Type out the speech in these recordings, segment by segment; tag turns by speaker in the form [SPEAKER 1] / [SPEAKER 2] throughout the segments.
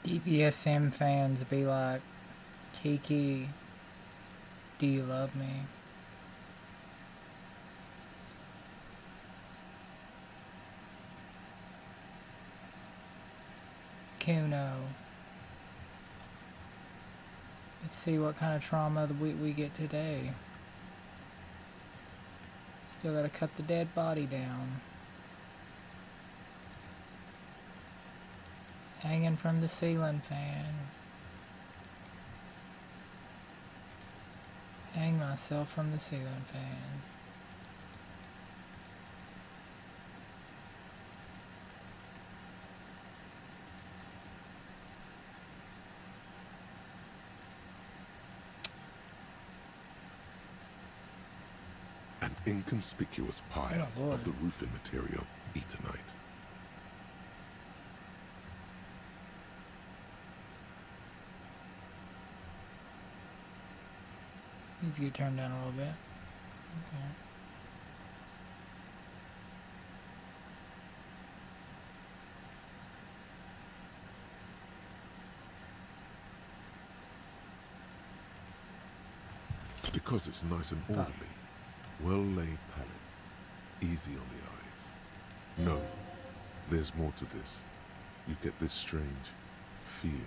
[SPEAKER 1] Dbsm fans be like, KIKI, do you love me? Kuno. Let's see what kind of trauma we get today. Still gotta cut the dead body down. Hanging from the ceiling fan. Hang myself from the ceiling fan.
[SPEAKER 2] An inconspicuous pile of the roofing material Eternite.
[SPEAKER 1] Needs to get turned down a little bit. Okay.
[SPEAKER 2] Because it's nice and orderly. Well-laid pallets. Easy on the eyes. No, there's more to this. You get this strange feeling.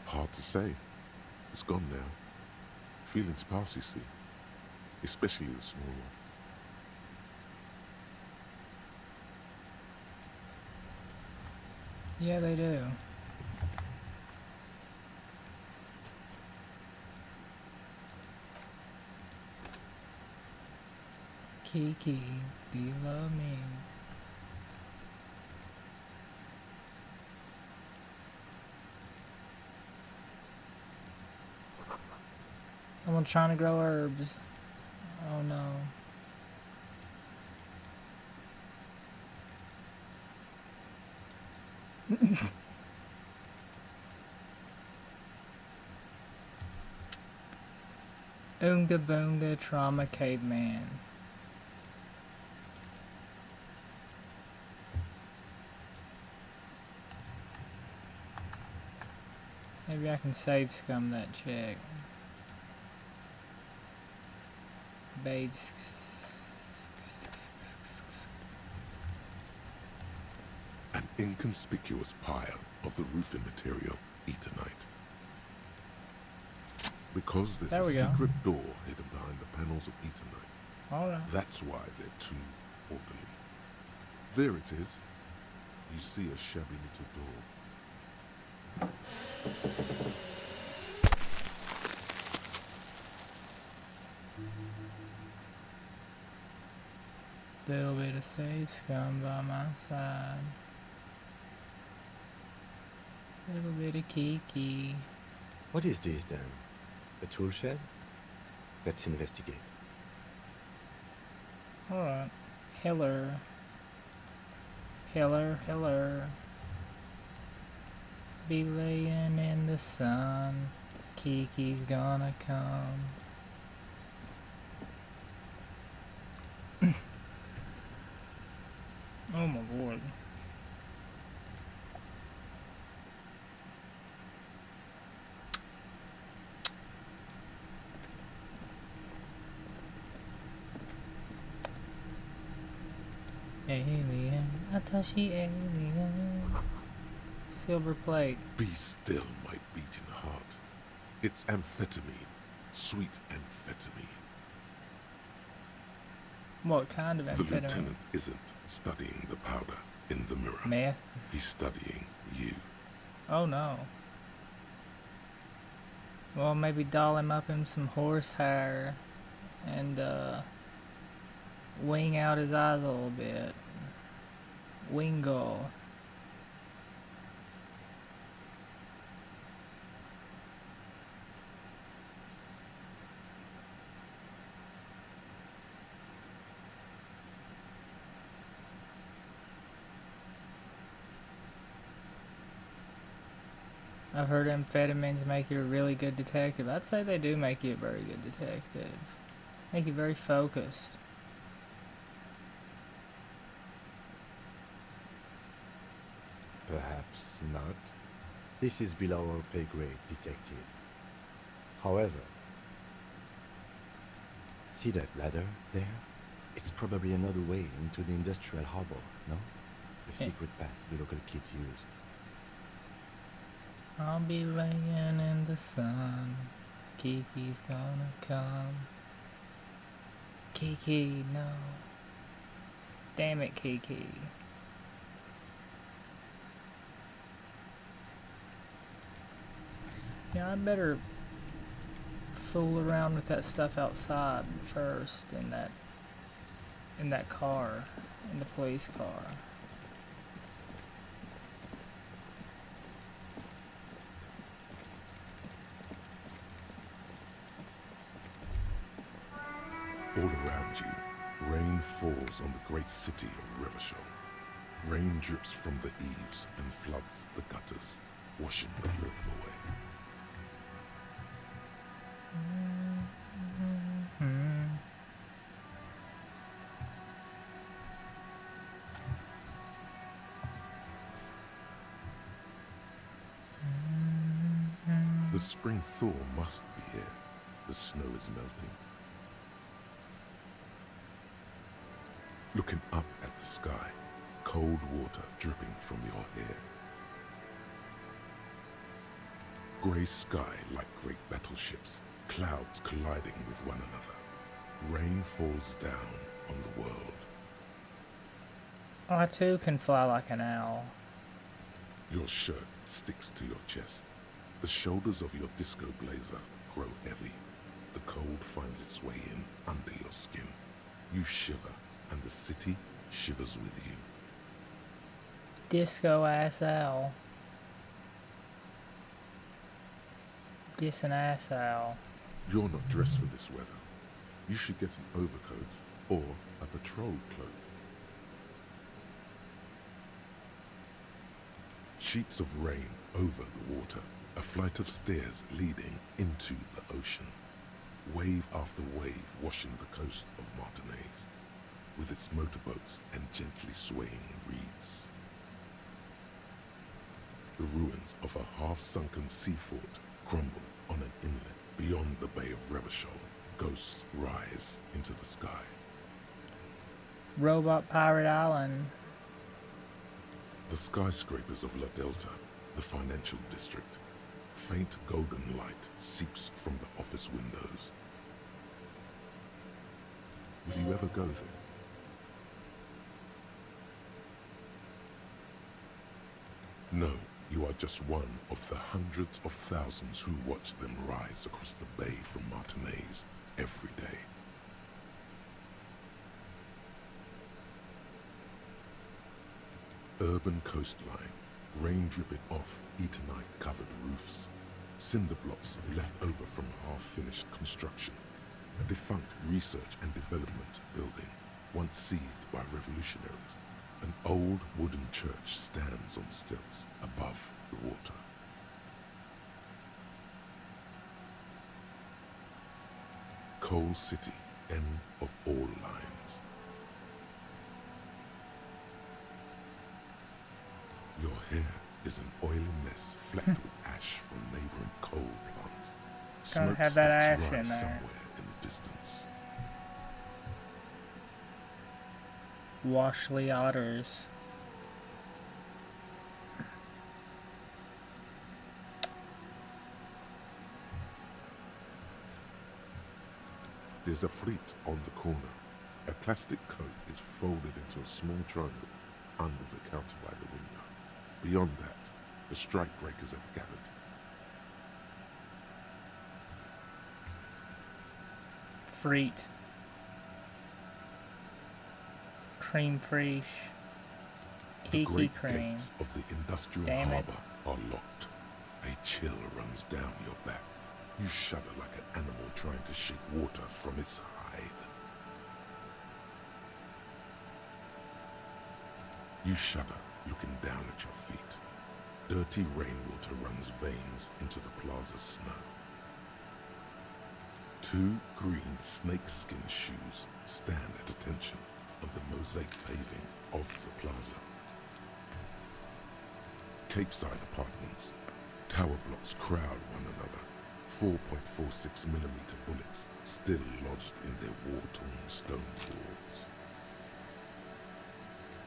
[SPEAKER 2] Hard to say. It's gone now. Feelings pass, you see. Especially the small ones.
[SPEAKER 1] Yeah, they do. KIKI, do you love me? Someone trying to grow herbs. Oh no. Oonga boonga trauma caveman. Maybe I can save scum that chick. Babes.
[SPEAKER 2] An inconspicuous pile of the roofing material Eternite. Because there's a secret door hidden behind the panels of Eternite.
[SPEAKER 1] Alright.
[SPEAKER 2] That's why they're too orderly. There it is. You see a shabby little door.
[SPEAKER 1] Little bit of save scum by my side. Little bit of KIKI.
[SPEAKER 3] What is this then? A tool shed? Let's investigate.
[SPEAKER 1] Alright. Hiller. Hiller. Be laying in the sun. KIKI's gonna come. Oh my lord. Alien, Atashi alien. Silver plate.
[SPEAKER 2] Be still, my beating heart. It's amphetamine. Sweet amphetamine.
[SPEAKER 1] What kind of
[SPEAKER 2] The
[SPEAKER 1] amphetamine?
[SPEAKER 2] lieutenant isn't studying the powder in the mirror.
[SPEAKER 1] Meth?
[SPEAKER 2] He's studying you.
[SPEAKER 1] Oh no. Well, maybe doll him up in some horsehair and wing out his eyes a little bit. Wingle. I've heard amphetamines make you a really good detective. I'd say they do make you a very good detective. Make you very focused.
[SPEAKER 3] not. This is below our pay grade, detective. However, see that ladder there? It's probably another way into the industrial harbor, no? The secret path the local kids use.
[SPEAKER 1] I'll be laying in the sun. Kiki's gonna come. Kiki, no. Damn it, Kiki. Yeah, I better fool around with that stuff outside first in that car, in the police car.
[SPEAKER 2] All around you, rain falls on the great city of Revachol. Rain drips from the eaves and floods the gutters, washing the filth away. The spring thaw must be here. The snow is melting. Looking up at the sky, cold water dripping from your hair. Grey sky like great battleships, clouds colliding with one another. Rain falls down on the world.
[SPEAKER 1] I too can fly like an owl.
[SPEAKER 2] Your shirt sticks to your chest. The shoulders of your disco blazer grow heavy. The cold finds its way in under your skin. You shiver, and the city shivers with you.
[SPEAKER 1] Disco ass owl. Dis an ass owl.
[SPEAKER 2] You're not dressed for this weather. You should get an overcoat or a patrol cloak. Sheets of rain over the water, a flight of stairs leading into the ocean. Wave after wave washing the coast of Martinaise, with its motorboats and gently swaying reeds. The ruins of a half-sunken sea fort crumble on an inlet beyond the Bay of Revachol. Ghosts rise into the sky.
[SPEAKER 1] Robot Pirate Island.
[SPEAKER 2] The skyscrapers of La Delta, the financial district. Faint golden light seeps from the office windows. Will you ever go there? No, you are just one of the hundreds of thousands who watch them rise across the bay from Martinaise every day. Urban coastline, rain dripping off Eternite-covered roofs, cinder blocks left over from half-finished construction, a defunct research and development building, once seized by revolutionaries. An old wooden church stands on stilts above the water. Coal City, end of all lines. Your hair is an oily mess flecked with ash from neighboring coal plants.
[SPEAKER 1] Don't have that ash in there.
[SPEAKER 2] Somewhere in the distance.
[SPEAKER 1] Washley Otters.
[SPEAKER 2] There's a fleet on the corner. A plastic coat is folded into a small triangle under the counter by the window. Beyond that, the strikebreakers have gathered.
[SPEAKER 1] Freet. Cream fraiche.
[SPEAKER 2] The
[SPEAKER 1] Kiki
[SPEAKER 2] great
[SPEAKER 1] cream.
[SPEAKER 2] gates of the industrial
[SPEAKER 1] Damn it.
[SPEAKER 2] harbour are locked. A chill runs down your back. You shudder like an animal trying to shake water from its hide. You shudder, looking down at your feet. Dirty rainwater runs veins into the plaza's snow. Two green snakeskin shoes stand at attention on the mosaic paving of the plaza. Capeside apartments. Tower blocks crowd one another. 4.46mm bullets still lodged in their war-torn stone walls.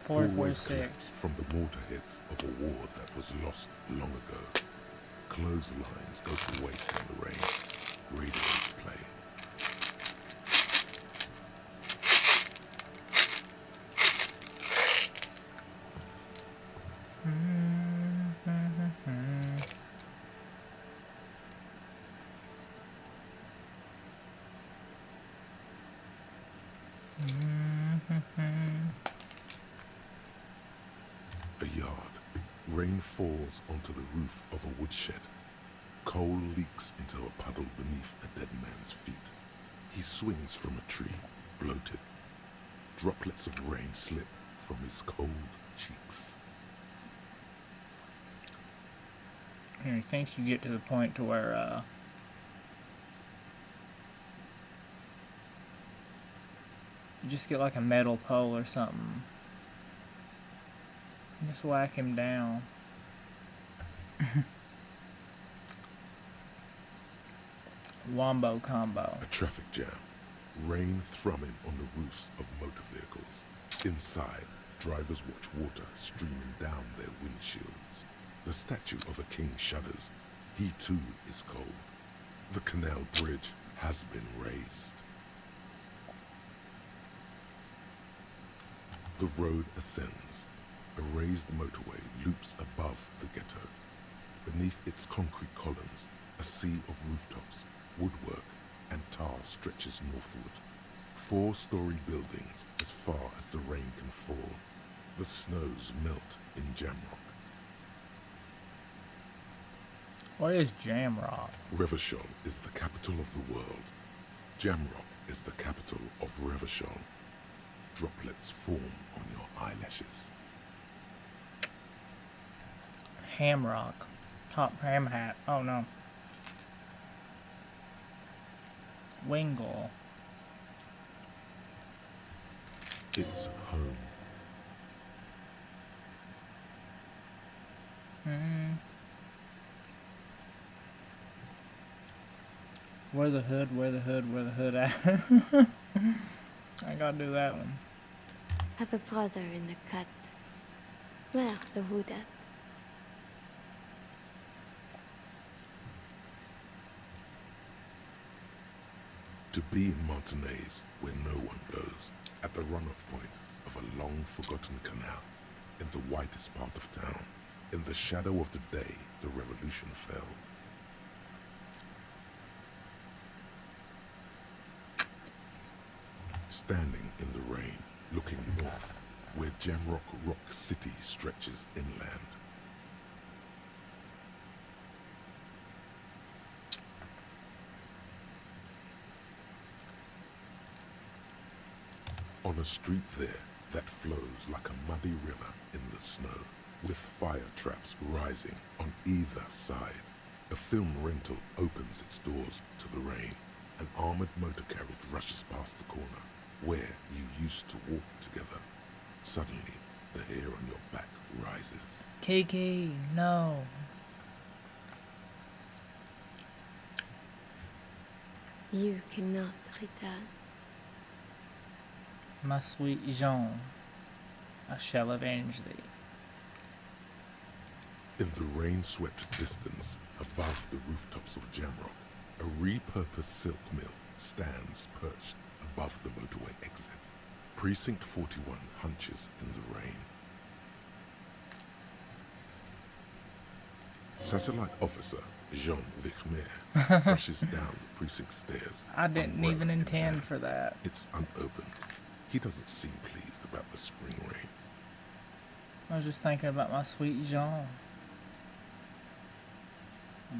[SPEAKER 2] Hallways
[SPEAKER 1] 446.
[SPEAKER 2] collapse from the mortar hits of a war that was lost long ago. Clotheslines go to waste in the rain. Radios play. A yard. Rain falls onto the roof of a woodshed. Coal leaks into a puddle beneath a dead man's feet. He swings from a tree, bloated. Droplets of rain slip from his cold cheeks.
[SPEAKER 1] I think you get to the point to where you just get like a metal pole or something. Just whack him down. Wombo combo.
[SPEAKER 2] A traffic jam. Rain thrumming on the roofs of motor vehicles. Inside, drivers watch water streaming down their windshields. The statue of a king shudders. He too is cold. The canal bridge has been raised. The road ascends. A raised motorway loops above the ghetto. Beneath its concrete columns, a sea of rooftops, woodwork, and tar stretches northward. 4-story buildings as far as the rain can fall. The snows melt in Jamrock.
[SPEAKER 1] What is Jamrock?
[SPEAKER 2] Revachol is the capital of the world. Jamrock is the capital of Revachol. Droplets form on your eyelashes.
[SPEAKER 1] Hamrock. Top ham hat. Oh no. Wingle.
[SPEAKER 2] It's home.
[SPEAKER 1] Where the hood, where the hood, where the hood at? I gotta do that one.
[SPEAKER 4] Have a brother in the cut. Where the hood at?
[SPEAKER 2] To be in Martinez, where no one goes, at the runoff point of a long-forgotten canal, in the whitest part of town, in the shadow of the day the revolution fell. Standing in the rain, looking north, where Jamrock Rock City stretches inland. On a street there that flows like a muddy river in the snow, with fire traps rising on either side. A film rental opens its doors to the rain. An armored motor carriage rushes past the corner, where you used to walk together. Suddenly, the hair on your back rises.
[SPEAKER 1] KIKI, no.
[SPEAKER 4] You cannot return.
[SPEAKER 1] My sweet Jean, I shall avenge thee.
[SPEAKER 2] In the rain-swept distance, above the rooftops of Jamrock, a repurposed silk mill stands perched above the motorway exit. Precinct 41 hunches in the rain. Satellite officer Jean Vichmer rushes down the precinct stairs.
[SPEAKER 1] I didn't
[SPEAKER 2] unwell
[SPEAKER 1] even
[SPEAKER 2] in
[SPEAKER 1] intend
[SPEAKER 2] hand.
[SPEAKER 1] for that.
[SPEAKER 2] It's unopened. He doesn't seem pleased about the spring rain.
[SPEAKER 1] I was just thinking about my sweet Jean.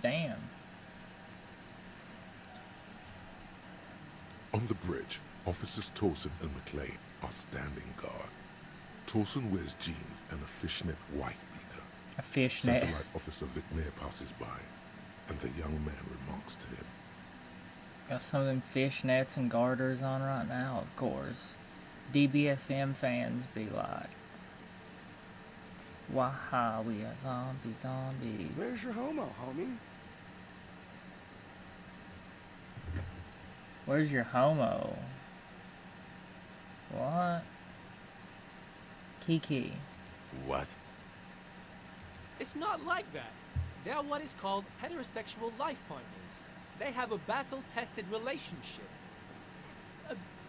[SPEAKER 1] Damn.
[SPEAKER 2] On the bridge, officers Torsen and McLean are standing guard. Torsen wears jeans and a fishnet wife beater.
[SPEAKER 1] A fishnet.
[SPEAKER 2] Satellite officer Vichmer passes by, and the young man remarks to him.
[SPEAKER 1] Got some of them fishnets and garters on right now, of course. Dbsm fans be like. Waha, we are zombies.
[SPEAKER 5] Where's your homo, homie?
[SPEAKER 1] Where's your homo? What? KIKI.
[SPEAKER 3] What?
[SPEAKER 6] It's not like that. They're what is called heterosexual life partners. They have a battle-tested relationship.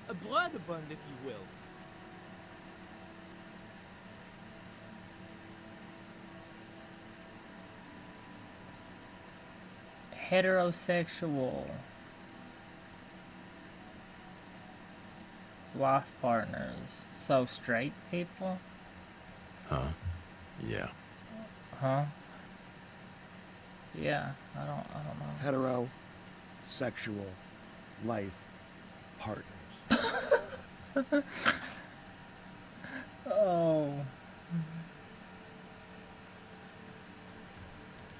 [SPEAKER 6] A blood bond, if you will.
[SPEAKER 1] Heterosexual life partners. So straight people?
[SPEAKER 3] Huh? Yeah.
[SPEAKER 1] Huh? Yeah, I don't know.
[SPEAKER 5] Heterosexual life partners.
[SPEAKER 1] Oh.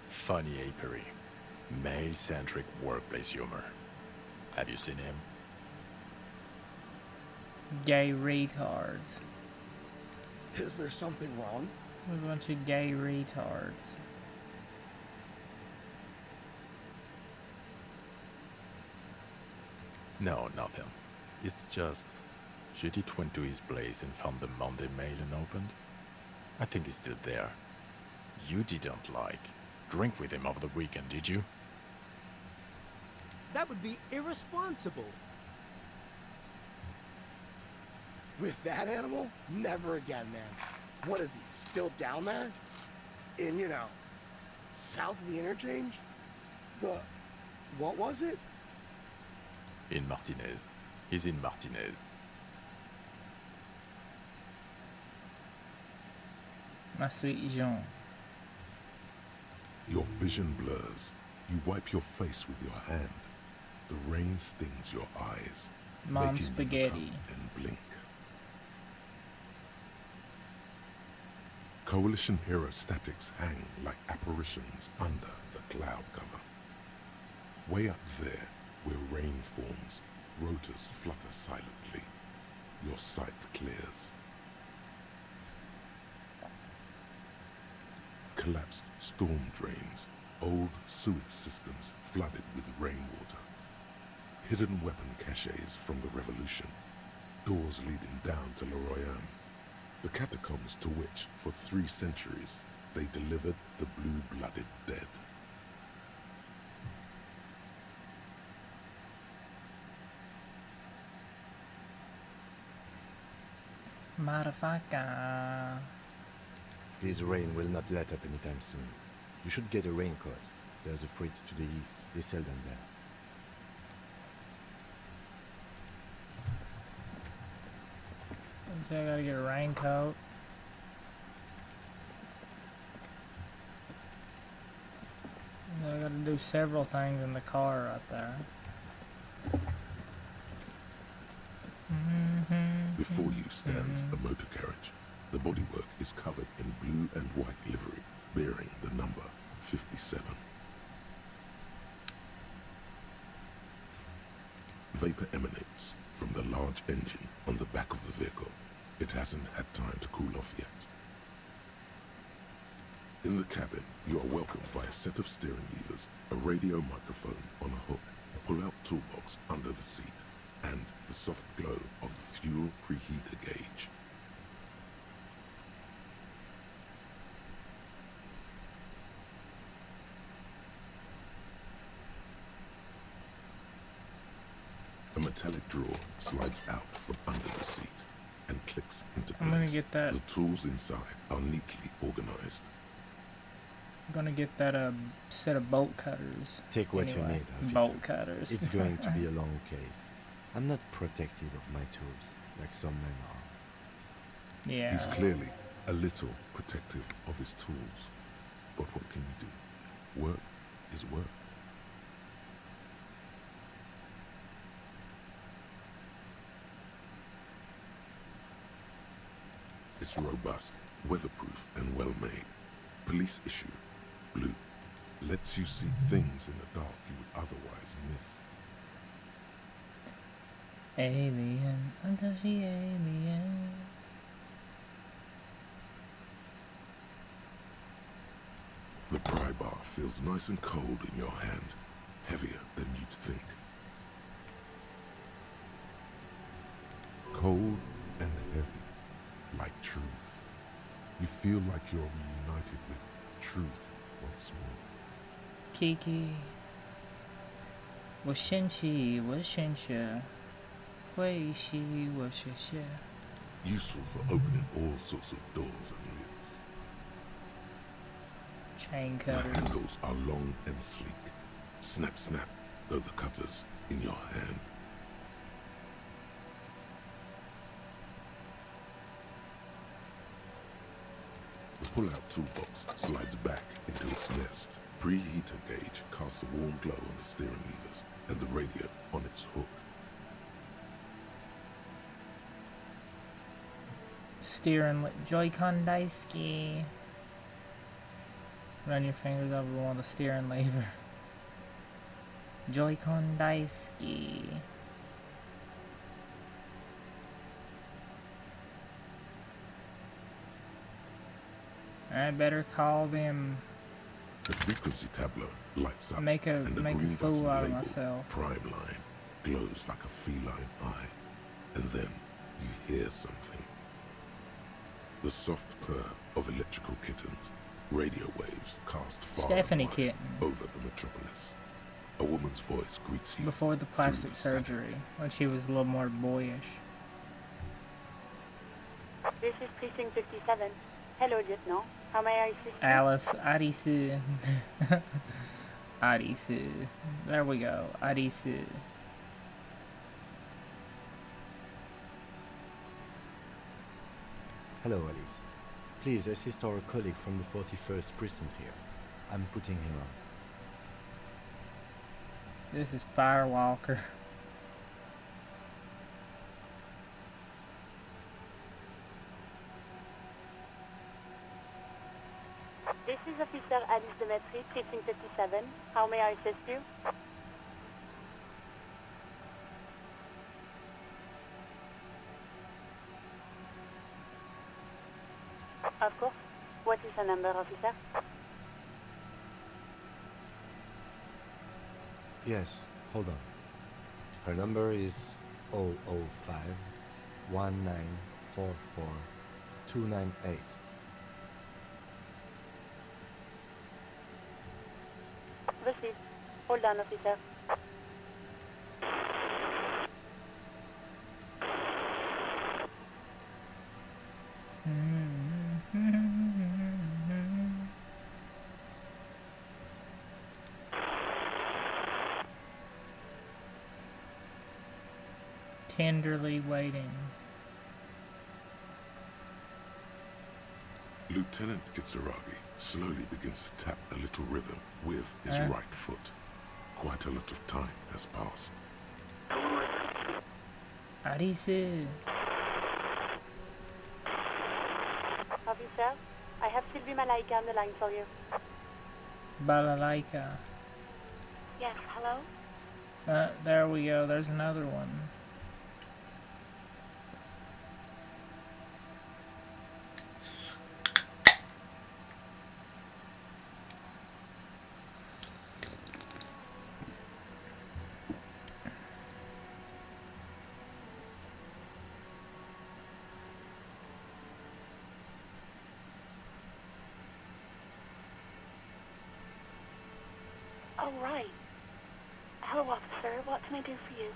[SPEAKER 3] Funny apery. Male-centric workplace humor. Have you seen him?
[SPEAKER 1] Gay retards.
[SPEAKER 5] Is there something wrong?
[SPEAKER 1] A bunch of gay retards.
[SPEAKER 3] No, nothing. It's just... Judith went to his place and found the Monday mail unopened. I think he's still there. You didn't, drink with him over the weekend, did you?
[SPEAKER 6] That would be irresponsible.
[SPEAKER 5] With that animal? Never again, man. What is he, still down there? In, south of the interchange? What was it?
[SPEAKER 3] In Martinez. He's in Martinez.
[SPEAKER 1] My sweet Jean.
[SPEAKER 2] Your vision blurs. You wipe your face with your hand. The rain stings your eyes,
[SPEAKER 1] Mom
[SPEAKER 2] making you look
[SPEAKER 1] spaghetti.
[SPEAKER 2] up and blink. Coalition hero statics hang like apparitions under the cloud cover. Way up there, where rain forms, rotors flutter silently. Your sight clears. Collapsed storm drains, old sewage systems flooded with rainwater. Hidden weapon caches from the revolution, doors leading down to Le Royaume, the catacombs to which, for 3 centuries, they delivered the blue-blooded dead.
[SPEAKER 1] Motherfucker.
[SPEAKER 3] This rain will not let up anytime soon. You should get a raincoat. There's a freight to the east. They sell them there.
[SPEAKER 1] So I gotta get a raincoat. And I gotta do several things in the car right there.
[SPEAKER 2] Before you stands a motor carriage. The bodywork is covered in blue and white livery, bearing the number 57. Vapor emanates from the large engine on the back of the vehicle. It hasn't had time to cool off yet. In the cabin, you are welcomed by a set of steering levers, a radio microphone on a hook, a pull-out toolbox under the seat, and the soft glow of the fuel preheater gauge. A metallic drawer slides out from under the seat and clicks into place.
[SPEAKER 1] I'm gonna get that.
[SPEAKER 2] The tools inside are neatly organized.
[SPEAKER 1] I'm gonna get that set of bolt cutters.
[SPEAKER 3] Take what you
[SPEAKER 1] Anyway,
[SPEAKER 3] need, officer.
[SPEAKER 1] bolt cutters.
[SPEAKER 3] It's going to be a long case. I'm not protective of my tools, like some men are.
[SPEAKER 1] Yeah.
[SPEAKER 2] He's clearly a little protective of his tools. But what can you do? Work is work. It's robust, weatherproof, and well-made. Police issue, blue. Lets you see things in the dark you would otherwise miss.
[SPEAKER 1] Alien, until she alien.
[SPEAKER 2] The pry bar feels nice and cold in your hand, heavier than you'd think. Cold and heavy, like truth. You feel like you're reunited with truth once more.
[SPEAKER 1] KIKI，我掀起我鲜血，挥洗我血血。
[SPEAKER 2] Useful for opening all sorts of doors and lids.
[SPEAKER 1] Chain
[SPEAKER 2] The
[SPEAKER 1] cutters.
[SPEAKER 2] handles are long and sleek. Snap, snap, though the cutters in your hand. The pull-out toolbox slides back into its nest. Preheater gauge casts a warm glow on the steering levers and the radio on its hook.
[SPEAKER 1] Steering Joy-Con Daisuke. Run your fingers over one of the steering lever. Joy-Con Daisuke. I better call them.
[SPEAKER 2] The frequency tableau lights up,
[SPEAKER 1] Make a
[SPEAKER 2] and the green
[SPEAKER 1] fool
[SPEAKER 2] button
[SPEAKER 1] out of
[SPEAKER 2] labeled
[SPEAKER 1] myself.
[SPEAKER 2] Prime Line glows like a feline eye. And then you hear something. The soft purr of electrical kittens. Radio waves cast far
[SPEAKER 1] Stephanie
[SPEAKER 2] and wide
[SPEAKER 1] kitten.
[SPEAKER 2] over the metropolis. A woman's voice greets you
[SPEAKER 1] Before the
[SPEAKER 2] through
[SPEAKER 1] plastic
[SPEAKER 2] the static.
[SPEAKER 1] surgery, when she was a little more boyish.
[SPEAKER 7] This is Precinct 57. Hello, Lieutenant. How may I assist you?
[SPEAKER 1] Alice, Arisu. Arisu. There we go. Arisu.
[SPEAKER 8] Hello, Alice. Please assist our colleague from the 41st precinct here. I'm putting him on.
[SPEAKER 1] This is Firewalker.
[SPEAKER 7] This is Officer Alice Demetri, Precinct 57. How may I assist you? Of course. What is the number, officer?
[SPEAKER 8] Yes, hold on. Her number is 005 1944 298.
[SPEAKER 7] Received. Hold on, officer.
[SPEAKER 1] Tenderly waiting.
[SPEAKER 2] Lieutenant Kitsuragi slowly begins to tap a little rhythm with his
[SPEAKER 1] Huh?
[SPEAKER 2] right foot. Quite a lot of time has passed.
[SPEAKER 1] Arisu.
[SPEAKER 7] Officer, I have Sylvie Malaika on the line for you.
[SPEAKER 1] Balalaika.
[SPEAKER 7] Yes, hello?
[SPEAKER 1] There we go. There's another one.
[SPEAKER 7] Oh, right. Hello, officer. What can I do for you?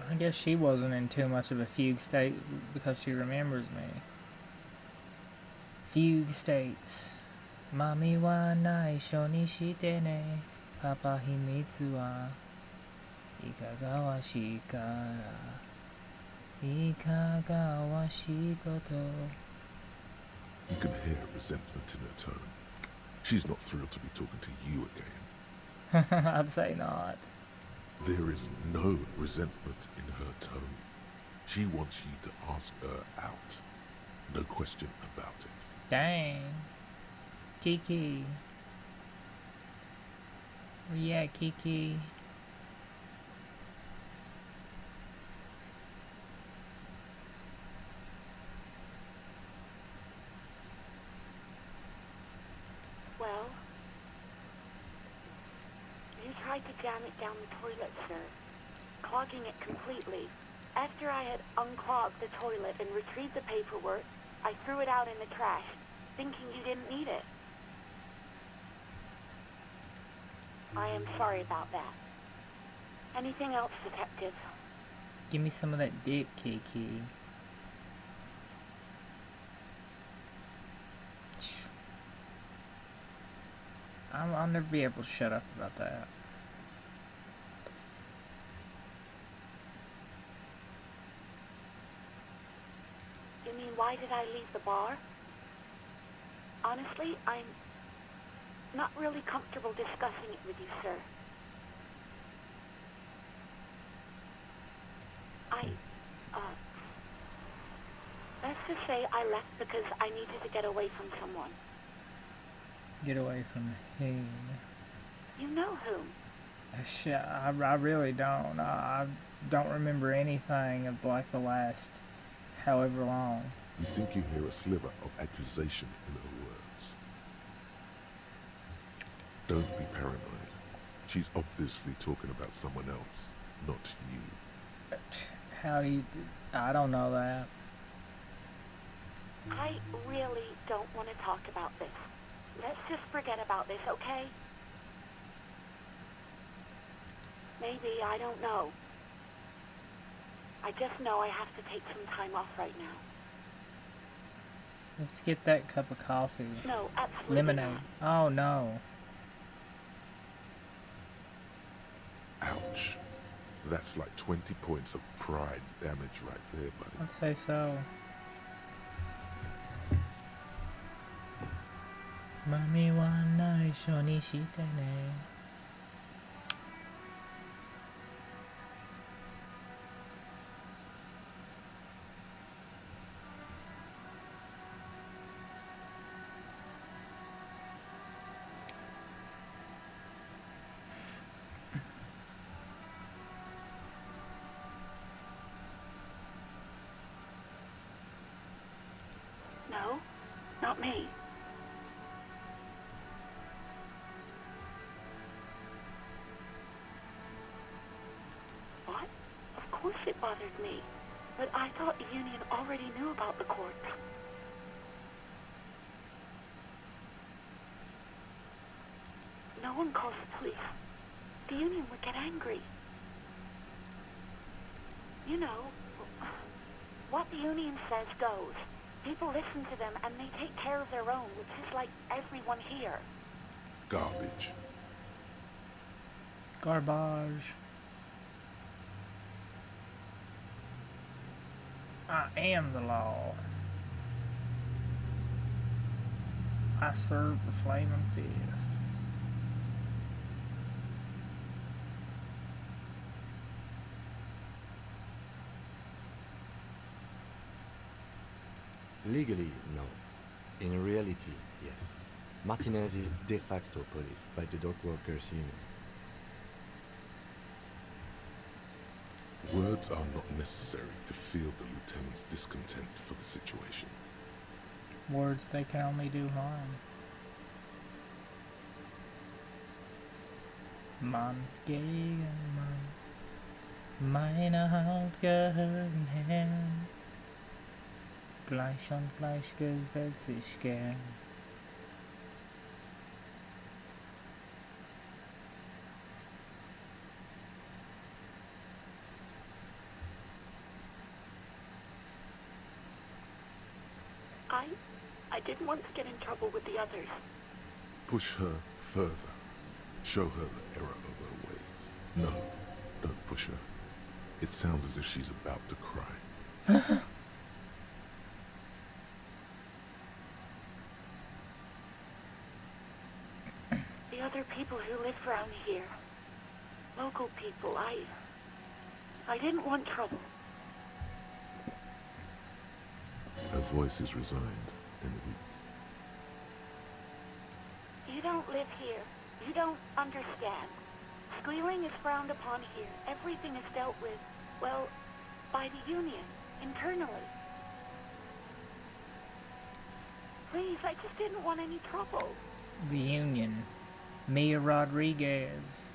[SPEAKER 1] I guess she wasn't in too much of a fugue state because she remembers me. Fugue states. Mami wa naisho ni shite ne. Papa himitsu wa ikaga wa shikara. Ikaga wa shikoto.
[SPEAKER 2] You can hear resentment in her tone. She's not thrilled to be talking to you again.
[SPEAKER 1] I'd say not.
[SPEAKER 2] There is no resentment in her tone. She wants you to ask her out. No question about it.
[SPEAKER 1] Dang. KIKI. Where you at, KIKI?
[SPEAKER 7] tried to jam it down the toilet, sir, clogging it completely. After I had unclogged the toilet and retrieved the paperwork, I threw it out in the trash, thinking you didn't need it. I am sorry about that. Anything else, Detective?
[SPEAKER 1] Give me some of that dick, KIKI. I'll never be able to shut up about that.
[SPEAKER 7] You mean, why did I leave the bar? Honestly, I'm not really comfortable discussing it with you, sir. Let's just say I left because I needed to get away from someone.
[SPEAKER 1] Get away from him.
[SPEAKER 7] You know whom?
[SPEAKER 1] I really don't. I don't remember anything of like the last however long.
[SPEAKER 2] You think you hear a sliver of accusation in her words. Don't be paranoid. She's obviously talking about someone else, not you.
[SPEAKER 1] How do you... I don't know that.
[SPEAKER 7] I really don't want to talk about this. Let's just forget about this, okay? Maybe, I don't know. I just know I have to take some time off right now.
[SPEAKER 1] Let's get that cup of coffee.
[SPEAKER 7] No, absolutely
[SPEAKER 1] Lemonade.
[SPEAKER 7] not.
[SPEAKER 1] Oh no.
[SPEAKER 2] Ouch. That's like 20 points of pride damage right there, buddy.
[SPEAKER 1] I'd say so. Mami wa naisho ni shite ne.
[SPEAKER 7] No, not me. What? Of course it bothered me. But I thought the Union already knew about the court. No one calls the police. The Union would get angry. You know, what the Union says goes. People listen to them and they take care of their own, which is like everyone here.
[SPEAKER 2] Garbage.
[SPEAKER 1] Garbage. I am the law. I serve the flaming fist.
[SPEAKER 8] Legally, no. In reality, yes. Martinez is de facto police by the Dock Workers Union.
[SPEAKER 2] Words are not necessary to feel the lieutenant's discontent for the situation.
[SPEAKER 1] Words, they can only do harm. Man gegen Mann, meine Haut gehören Herrn, gleich und gleich gesellt sich gern.
[SPEAKER 7] I didn't want to get in trouble with the others.
[SPEAKER 2] Push her further. Show her the error of her ways. No, don't push her. It sounds as if she's about to cry.
[SPEAKER 7] The other people who live around here. Local people, I didn't want trouble.
[SPEAKER 2] Her voice is resigned and weak.
[SPEAKER 7] You don't live here. You don't understand. Squealing is frowned upon here. Everything is dealt with, well, by the Union, internally. Please, I just didn't want any trouble.
[SPEAKER 1] The Union. Mia Rodriguez.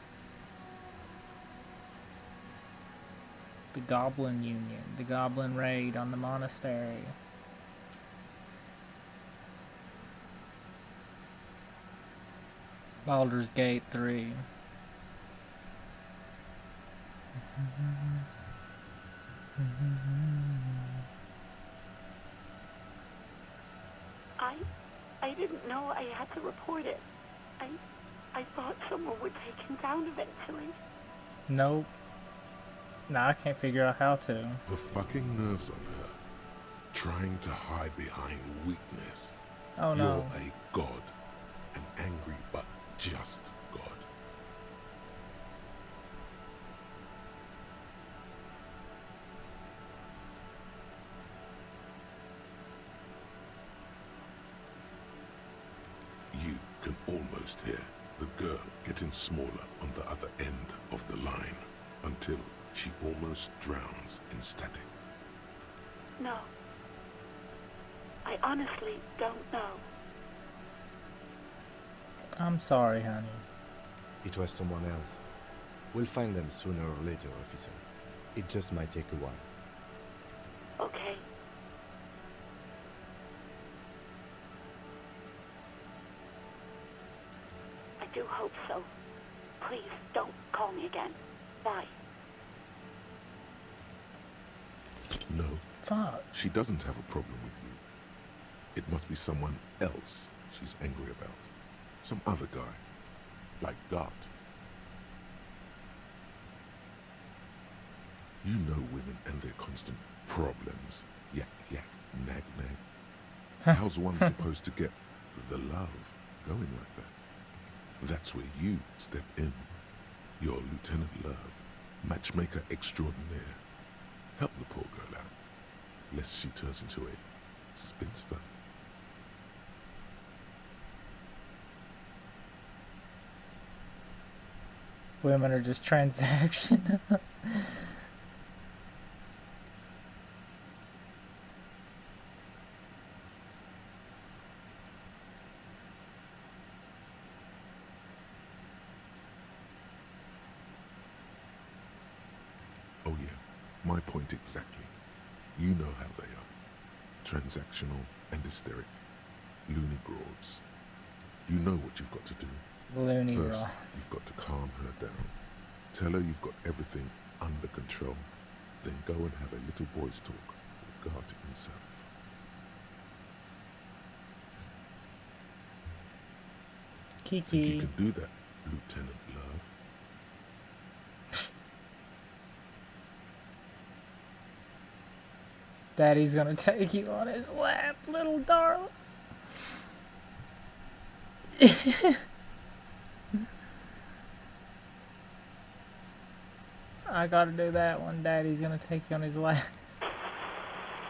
[SPEAKER 1] The Goblin Union. The Goblin Raid on the monastery. Baldur's Gate 3.
[SPEAKER 7] I didn't know I had to report it. I thought someone would take him down eventually.
[SPEAKER 1] Nope. Nah, I can't figure out how to.
[SPEAKER 2] The fucking nerves on her. Trying to hide behind weakness.
[SPEAKER 1] Oh no.
[SPEAKER 2] You're a god. An angry but just god. You can almost hear the girl getting smaller on the other end of the line until she almost drowns in static.
[SPEAKER 7] No. I honestly don't know.
[SPEAKER 1] I'm sorry, honey.
[SPEAKER 8] It was someone else. We'll find them sooner or later, officer. It just might take a while.
[SPEAKER 7] Okay. I do hope so. Please don't call me again. Bye.
[SPEAKER 2] No,
[SPEAKER 1] Fuck.
[SPEAKER 2] she doesn't have a problem with you. It must be someone else she's angry about. Some other guy. Like God. You know women and their constant problems. Yak, yak, nag, nag. How's one supposed to get the love going like that? That's where you step in. You're Lieutenant Love, matchmaker extraordinaire. Help the poor girl out, lest she turns into a spinster.
[SPEAKER 1] Women are just transaction.
[SPEAKER 2] Oh yeah, my point exactly. You know how they are. Transactional and hysteric. Loony broads. You know what you've got to do.
[SPEAKER 1] Loony
[SPEAKER 2] First,
[SPEAKER 1] Raw.
[SPEAKER 2] you've got to calm her down. Tell her you've got everything under control. Then go and have a little boy's talk with God himself. Think you
[SPEAKER 1] Kiki.
[SPEAKER 2] can do that, Lieutenant Love?
[SPEAKER 1] Daddy's gonna take you on his lap, little darling. I gotta do that one. Daddy's gonna take you on his lap.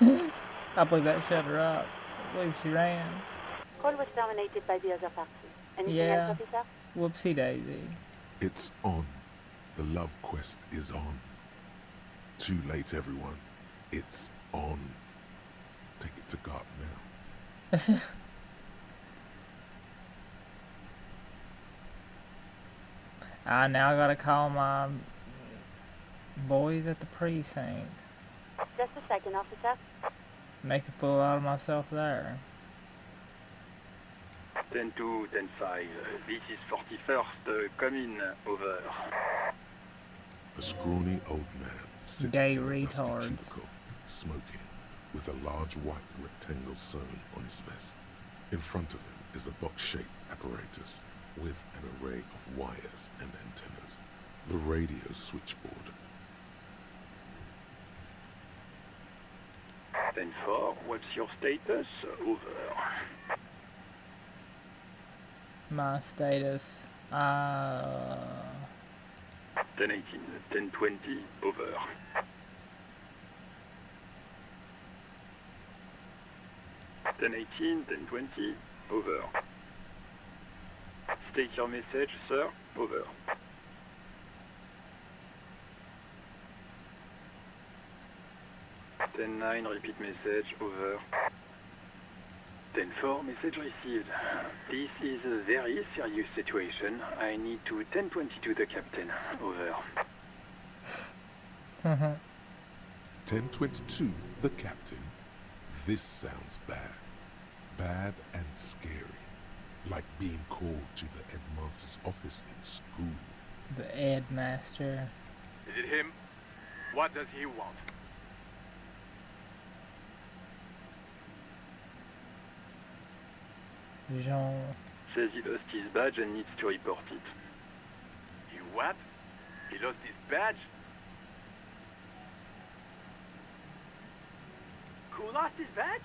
[SPEAKER 1] I believe that shut her up. I believe she ran.
[SPEAKER 7] Call was terminated by the other party. Anything
[SPEAKER 1] Yeah.
[SPEAKER 7] else, officer?
[SPEAKER 1] Whoopsie daisy.
[SPEAKER 2] It's on. The love quest is on. Too late, everyone. It's on. Take it to God now.
[SPEAKER 1] Now I gotta call my boys at the precinct.
[SPEAKER 7] Just a second, officer.
[SPEAKER 1] Make a fool out of myself there.
[SPEAKER 9] 10-2, 10-5. This is 41st. Come in. Over.
[SPEAKER 2] A scrawny old man sits
[SPEAKER 1] Gay
[SPEAKER 2] in a dusty
[SPEAKER 1] retards.
[SPEAKER 2] cubicle, smoking, with a large white rectangle sewn on his vest. In front of him is a box-shaped apparatus with an array of wires and antennas. The radio switchboard.
[SPEAKER 9] 10-4, what's your status? Over.
[SPEAKER 1] My status.
[SPEAKER 9] 10-18, 10-20, over. 10-18, 10-20, over. State your message, sir. Over. 10-9, repeat message. Over. 10-4, message received. This is a very serious situation. I need to 10-22 the captain. Over.
[SPEAKER 2] 1022, the captain. This sounds bad. Bad and scary. Like being called to the headmaster's office in school.
[SPEAKER 1] The Ed Master.
[SPEAKER 3] Is it him? What does he want?
[SPEAKER 1] Jean.
[SPEAKER 9] Says he lost his badge and needs to report it.
[SPEAKER 3] He what? He lost his badge?
[SPEAKER 6] Who lost his badge?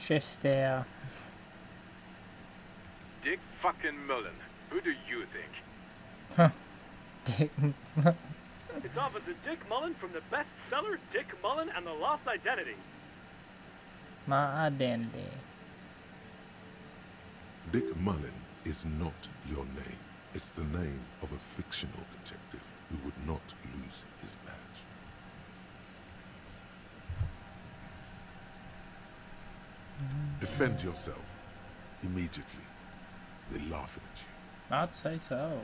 [SPEAKER 1] Chester.
[SPEAKER 3] Dick fucking Mullen. Who do you think?
[SPEAKER 1] Huh. Dick.
[SPEAKER 6] It's Officer Dick Mullen from the bestseller Dick Mullen and the Lost Identity.
[SPEAKER 1] My identity.
[SPEAKER 2] Dick Mullen is not your name. It's the name of a fictional detective who would not lose his badge. Defend yourself. Immediately. They're laughing at you.
[SPEAKER 1] I'd say so.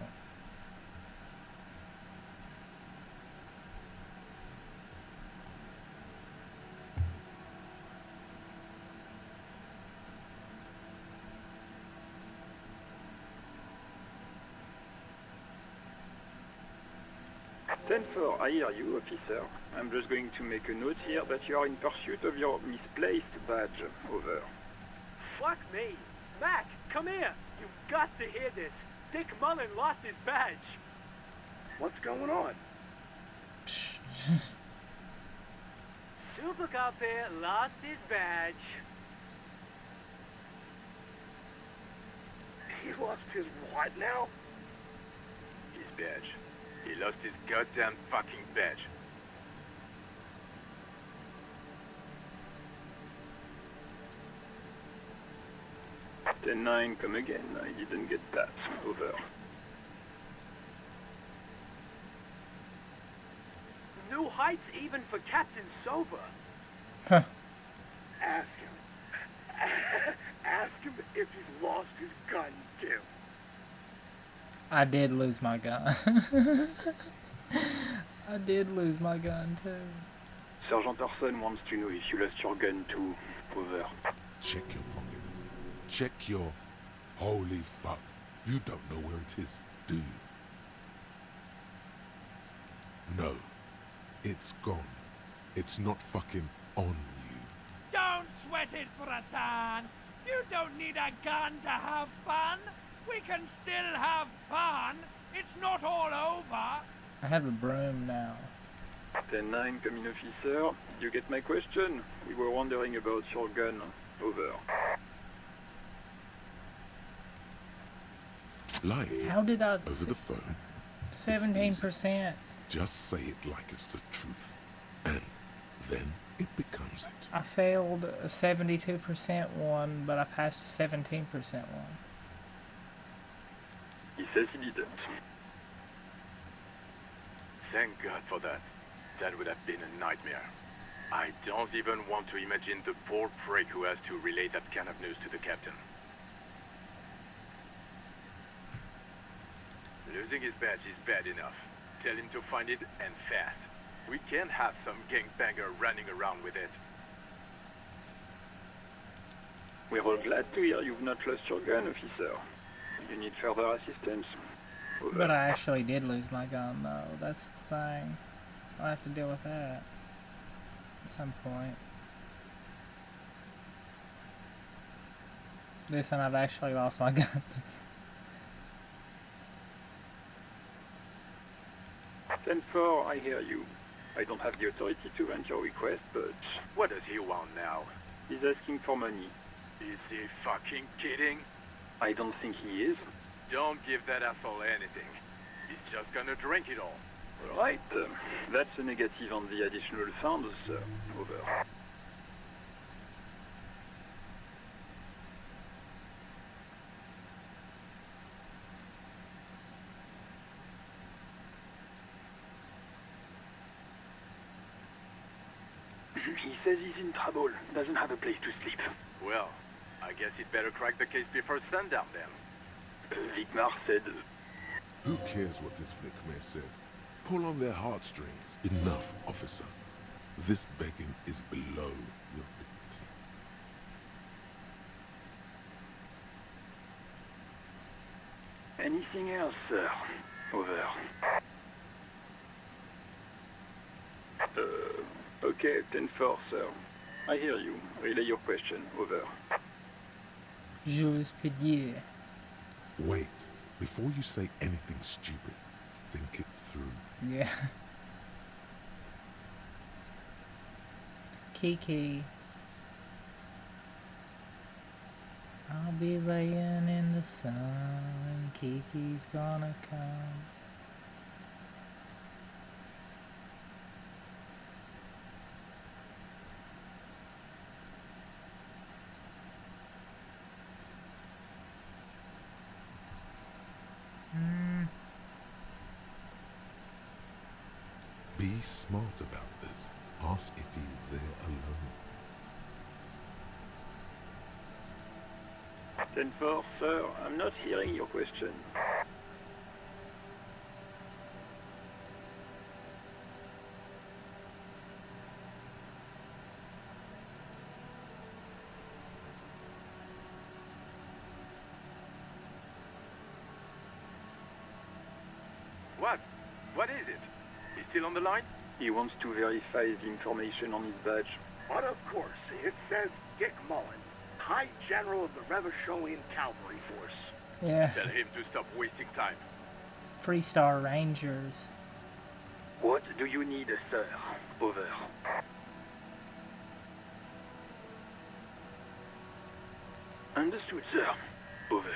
[SPEAKER 9] Stanford, I hear you, officer. I'm just going to make a note here that you are in pursuit of your misplaced badge. Over.
[SPEAKER 6] Fuck me. Mac, come here. You've got to hear this. Dick Mullen lost his badge.
[SPEAKER 5] What's going on?
[SPEAKER 6] Super Cop here lost his badge.
[SPEAKER 5] He lost his what now?
[SPEAKER 3] His badge. He lost his goddamn fucking badge.
[SPEAKER 9] Ten 9, come again. I didn't get that. Over.
[SPEAKER 6] New heights even for Captain Sober.
[SPEAKER 1] Huh.
[SPEAKER 5] Ask him. Ask him if he's lost his gun, too.
[SPEAKER 1] I did lose my gun. I did lose my gun too.
[SPEAKER 9] Sergeant Orson wants to know if you lost your gun too. Over.
[SPEAKER 2] Check your pockets. Check your... Holy fuck. You don't know where it is, do you? No. It's gone. It's not fucking on you.
[SPEAKER 10] Don't sweat it, Bratan. You don't need a gun to have fun. We can still have fun. It's not all over.
[SPEAKER 1] I have a broom now.
[SPEAKER 9] 10 9, come in, officer. Did you get my question? We were wondering about your gun. Over.
[SPEAKER 2] Lying
[SPEAKER 1] How did I...
[SPEAKER 2] over the phone.
[SPEAKER 1] 17%.
[SPEAKER 2] Just say it like it's the truth. And then it becomes it.
[SPEAKER 1] I failed a 72% one, but I passed a 17% one.
[SPEAKER 9] He says he didn't.
[SPEAKER 3] Thank God for that. That would have been a nightmare. I don't even want to imagine the poor prick who has to relay that kind of news to the captain. Losing his badge is bad enough. Tell him to find it, and fast. We can't have some gangbanger running around with it.
[SPEAKER 9] We're all glad to hear you've not lost your gun, officer. You need further assistance. Over.
[SPEAKER 1] But I actually did lose my gun, though. That's the thing. I'll have to deal with that at some point. This time I've actually lost my gun.
[SPEAKER 9] 10-4, I hear you. I don't have the authority to grant your request, but
[SPEAKER 3] What does he want now?
[SPEAKER 9] he's asking for money.
[SPEAKER 3] Is he fucking kidding?
[SPEAKER 9] I don't think he is.
[SPEAKER 3] Don't give that asshole anything. He's just gonna drink it all.
[SPEAKER 9] Right. That's a negative on the additional funds, sir. Over. He says he's in trouble. Doesn't have a place to sleep.
[SPEAKER 3] Well, I guess he'd better crack the case before sundown then.
[SPEAKER 9] Vicmar said...
[SPEAKER 2] Who cares what this flick may said? pull on their heartstrings. Enough, officer. This begging is below your dignity.
[SPEAKER 9] Anything else, sir? Over. Okay, 10-4, sir. I hear you. Relay your question. Over.
[SPEAKER 1] J'ose pédier.
[SPEAKER 2] Wait. Before you say anything stupid, think it through.
[SPEAKER 1] Yeah. KIKI. I'll be laying in the sun. KIKI's gonna come.
[SPEAKER 2] Be smart about this. Ask if he's there alone.
[SPEAKER 9] 10-4, sir. I'm not hearing your question.
[SPEAKER 11] What? What is it? He's still on the line?
[SPEAKER 9] He wants to verify the information on his badge.
[SPEAKER 5] But of course, it says Dick Mullen, High General of the Revacholian Cavalry Force.
[SPEAKER 1] Yeah.
[SPEAKER 11] Tell him to stop wasting time.
[SPEAKER 1] Freestar Rangers.
[SPEAKER 9] What do you need, sir? Over. Understood, sir. Over.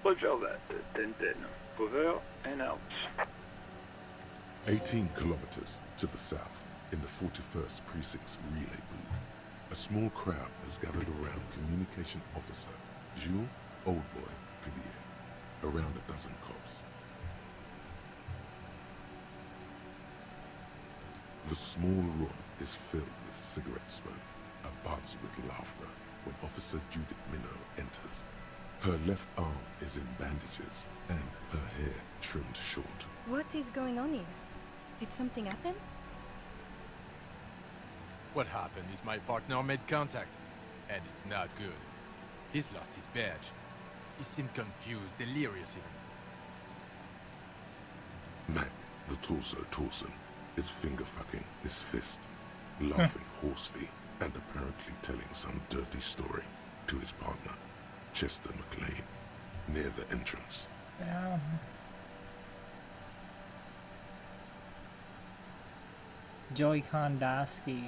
[SPEAKER 9] Roger that. 10-10. Over and out.
[SPEAKER 2] 18 kilometers to the south, in the 41st Precinct's relay booth, a small crowd has gathered around Communication Officer Jules Oldboy Pidier, around a dozen cops. The small room is filled with cigarette smoke, abuzz with laughter, when Officer Judith Minot enters. Her left arm is in bandages, and her hair trimmed short.
[SPEAKER 12] What is going on here? Did something happen?
[SPEAKER 3] What happened is my partner made contact, and it's not good. He's lost his badge. He seemed confused, delirious even.
[SPEAKER 2] Mac, the torso Torson, is finger-fucking his fist, laughing hoarsely, and apparently telling some dirty story to his partner, Chester McLean, near the entrance.
[SPEAKER 1] Yeah. Joey Kondowski.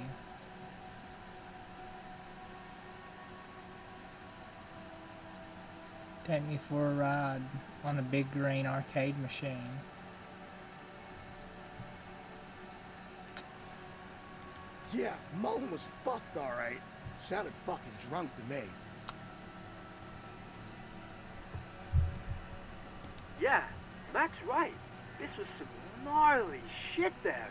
[SPEAKER 1] Take me for a ride on a big green arcade machine.
[SPEAKER 5] Yeah, Mullen was fucked, alright. Sounded fucking drunk to me.
[SPEAKER 6] Yeah, Mac's right. This was some gnarly shit there.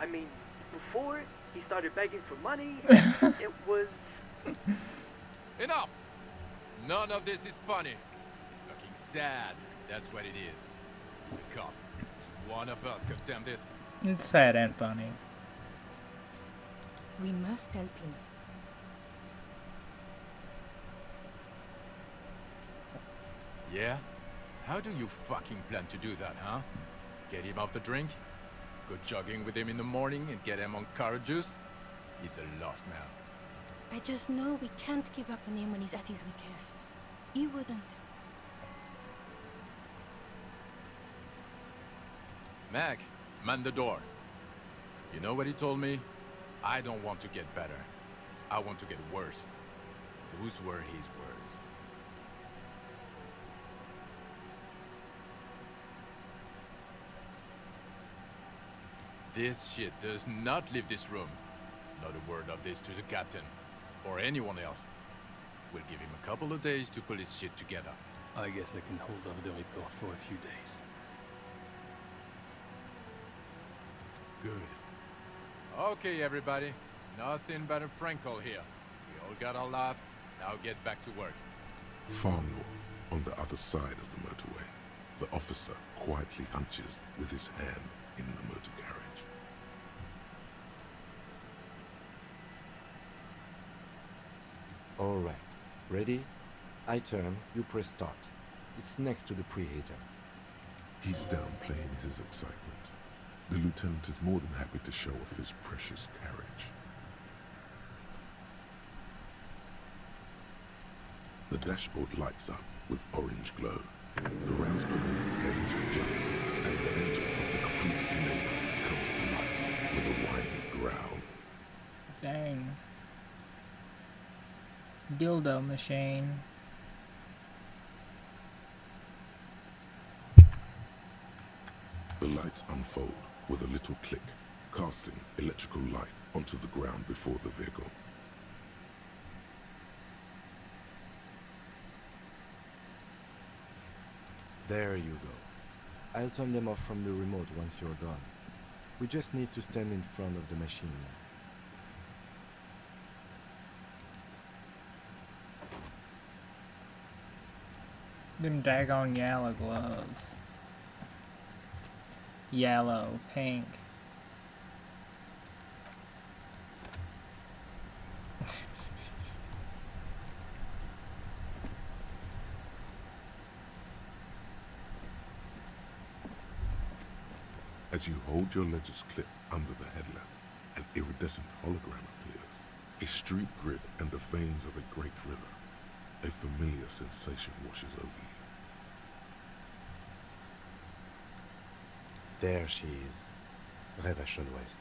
[SPEAKER 6] I mean, before he started begging for money, it was...
[SPEAKER 3] Enough! None of this is funny. It's fucking sad. That's what it is. He's a cop. He's one of us, goddamn this.
[SPEAKER 1] It's sad and funny.
[SPEAKER 12] We must help him.
[SPEAKER 3] Yeah? How do you fucking plan to do that, huh? Get him off the drink? Go jogging with him in the morning and get him on carrot juice? He's a lost man.
[SPEAKER 12] I just know we can't give up on him when he's at his weakest. He wouldn't.
[SPEAKER 3] Mac, man the door. You know what he told me? I don't want to get better. I want to get worse. Those were his words. This shit does not leave this room. Not a word of this to the captain, or anyone else. We'll give him a couple of days to pull his shit together.
[SPEAKER 13] I guess I can hold over the report for a few days.
[SPEAKER 3] Good. Okay, everybody. Nothing but a prank call here. We all got our laughs. Now get back to work.
[SPEAKER 2] Far north, on the other side of the motorway, The officer quietly hunches with his hand in the motor carriage.
[SPEAKER 8] All right. Ready? I turn, you press start. It's next to the preheater.
[SPEAKER 2] He's downplaying his excitement. The lieutenant is more than happy to show off his precious carriage. The dashboard lights up with orange glow. The rounds per minute gauge jumps, and the engine of the Caprice Canada comes to life with a whiny growl.
[SPEAKER 1] Dang. Dildo machine.
[SPEAKER 2] The lights unfold with a little click, casting electrical light onto the ground before the vehicle.
[SPEAKER 8] There you go. I'll turn them off from the remote once you're done. We just need to stand in front of the machine now.
[SPEAKER 1] Them daggone yellow gloves. Yellow, pink.
[SPEAKER 2] As you hold your ledger's clip under the headlamp, an iridescent hologram appears. A street grid and the veins of a great river. A familiar sensation washes over you.
[SPEAKER 8] There she is. Revachol West.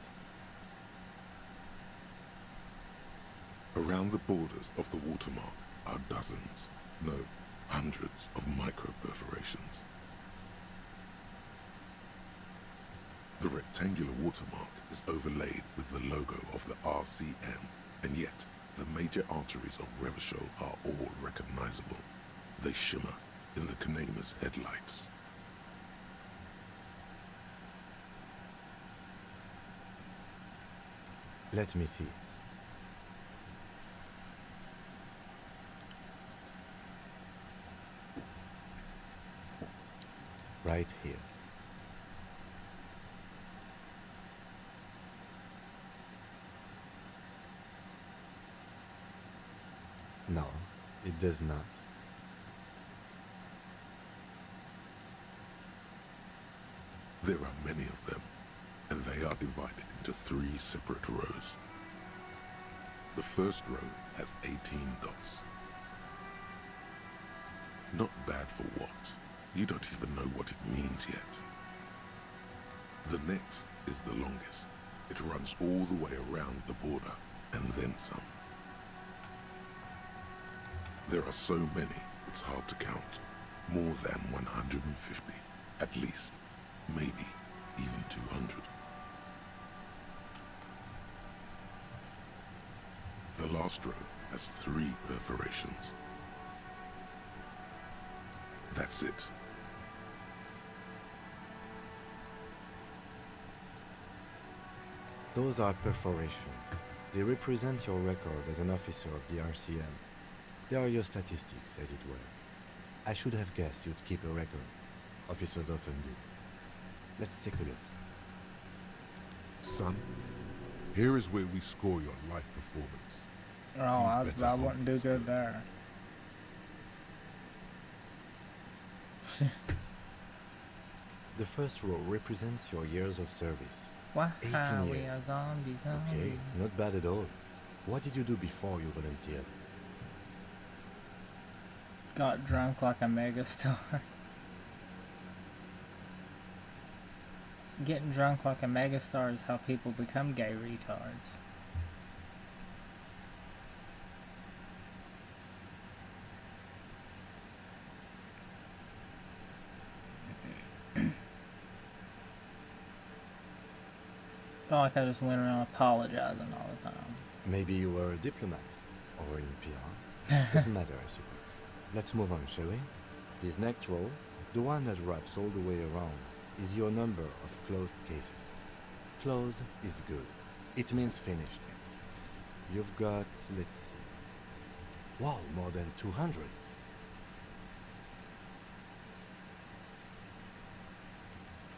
[SPEAKER 2] Around the borders of the watermark are dozens, no, hundreds of micro-perforations. The rectangular watermark is overlaid with the logo of the RCM, and yet the major arteries of Revachol are all recognizable. They shimmer in the Kanema's headlights.
[SPEAKER 8] Let me see. Right here. No, it does not.
[SPEAKER 2] There are many of them, and they are divided into 3 separate rows. The first row has 18 dots. Not bad for what? You don't even know what it means yet. The next is the longest. It runs all the way around the border, and then some. There are so many, it's hard to count. More than 150, at least. Maybe even 200. The last row has 3 perforations. That's it.
[SPEAKER 8] Those are perforations. They represent your record as an officer of the RCM. They are your statistics, as it were. I should have guessed you'd keep a record. Officers often do. Let's take a look.
[SPEAKER 2] Son, here is where we score your life performance.
[SPEAKER 1] Oh, I wouldn't do good there.
[SPEAKER 8] The first row represents your years of service.
[SPEAKER 1] What?
[SPEAKER 8] 18
[SPEAKER 1] We
[SPEAKER 8] years.
[SPEAKER 1] are zombie.
[SPEAKER 8] Okay, not bad at all. What did you do before you volunteered?
[SPEAKER 1] Got drunk like a megastar. Getting drunk like a megastar is how people become gay retards. Felt like I just went around apologizing all the time.
[SPEAKER 8] Maybe you were a diplomat or in PR. Doesn't matter, I suppose. Let's move on, shall we? This next row, the one that wraps all the way around, is your number of closed cases. Closed is good. It means finished. You've got, let's see. Wow, more than 200.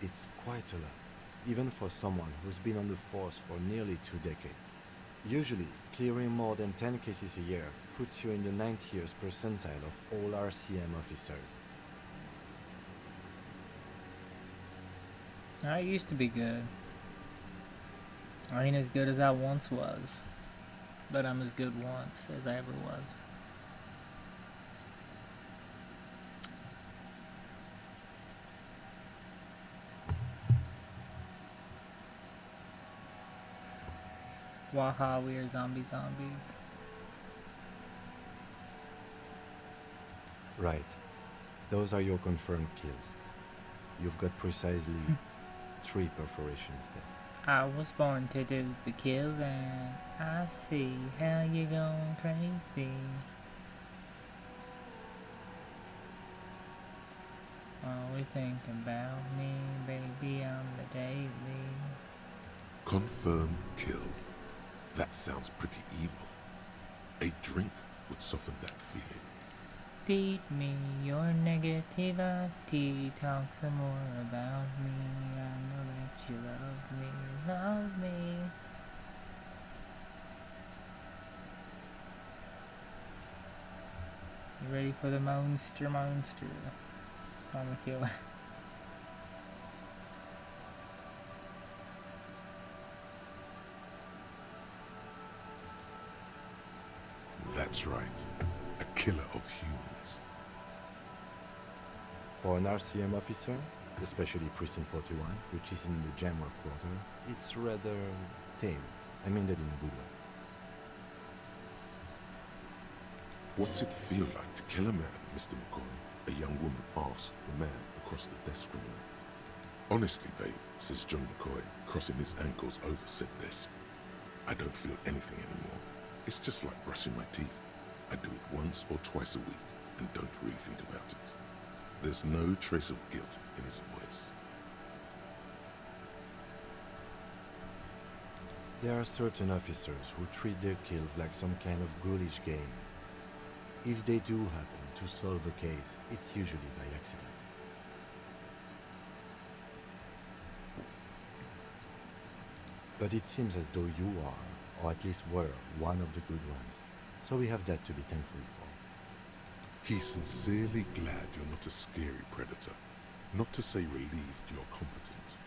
[SPEAKER 8] It's quite a lot, even for someone who's been on the force for nearly 2 decades. Usually, clearing more than 10 cases a year puts you in the 90th percentile of all RCM officers.
[SPEAKER 1] I used to be good. I ain't as good as I once was, but I'm as good once as I ever was. Waha, we are zombies.
[SPEAKER 8] Right. Those are your confirmed kills. You've got precisely 3 perforations there.
[SPEAKER 1] I was born to do the killing. I see how you going crazy. Always thinking about me, baby, on the daily.
[SPEAKER 2] Confirmed kills. That sounds pretty evil. A drink would soften that feeling.
[SPEAKER 1] Feed me your negativity. Talk some more about me. I know that you love me. Love me. You ready for the monster? I'm a killer.
[SPEAKER 2] That's right. A killer of humans.
[SPEAKER 8] For an RCM officer, especially Precinct 41, which is in the Jamrock quarter, it's rather tame. I mean that in a good way.
[SPEAKER 2] What's it feel like to kill a man, Mr. McCoy? A young woman asked the man across the desk from her. Honestly, babe, says John McCoy, crossing his ankles over said desk. I don't feel anything anymore. It's just like brushing my teeth. I do it once or twice a week and don't really think about it. There's no trace of guilt in his voice.
[SPEAKER 8] There are certain officers who treat their kills like some kind of ghoulish game. If they do happen to solve a case, it's usually by accident. But it seems as though you are, or at least were, one of the good ones. So we have that to be thankful for.
[SPEAKER 2] He's sincerely glad you're not a scary predator. Not to say relieved you're competent.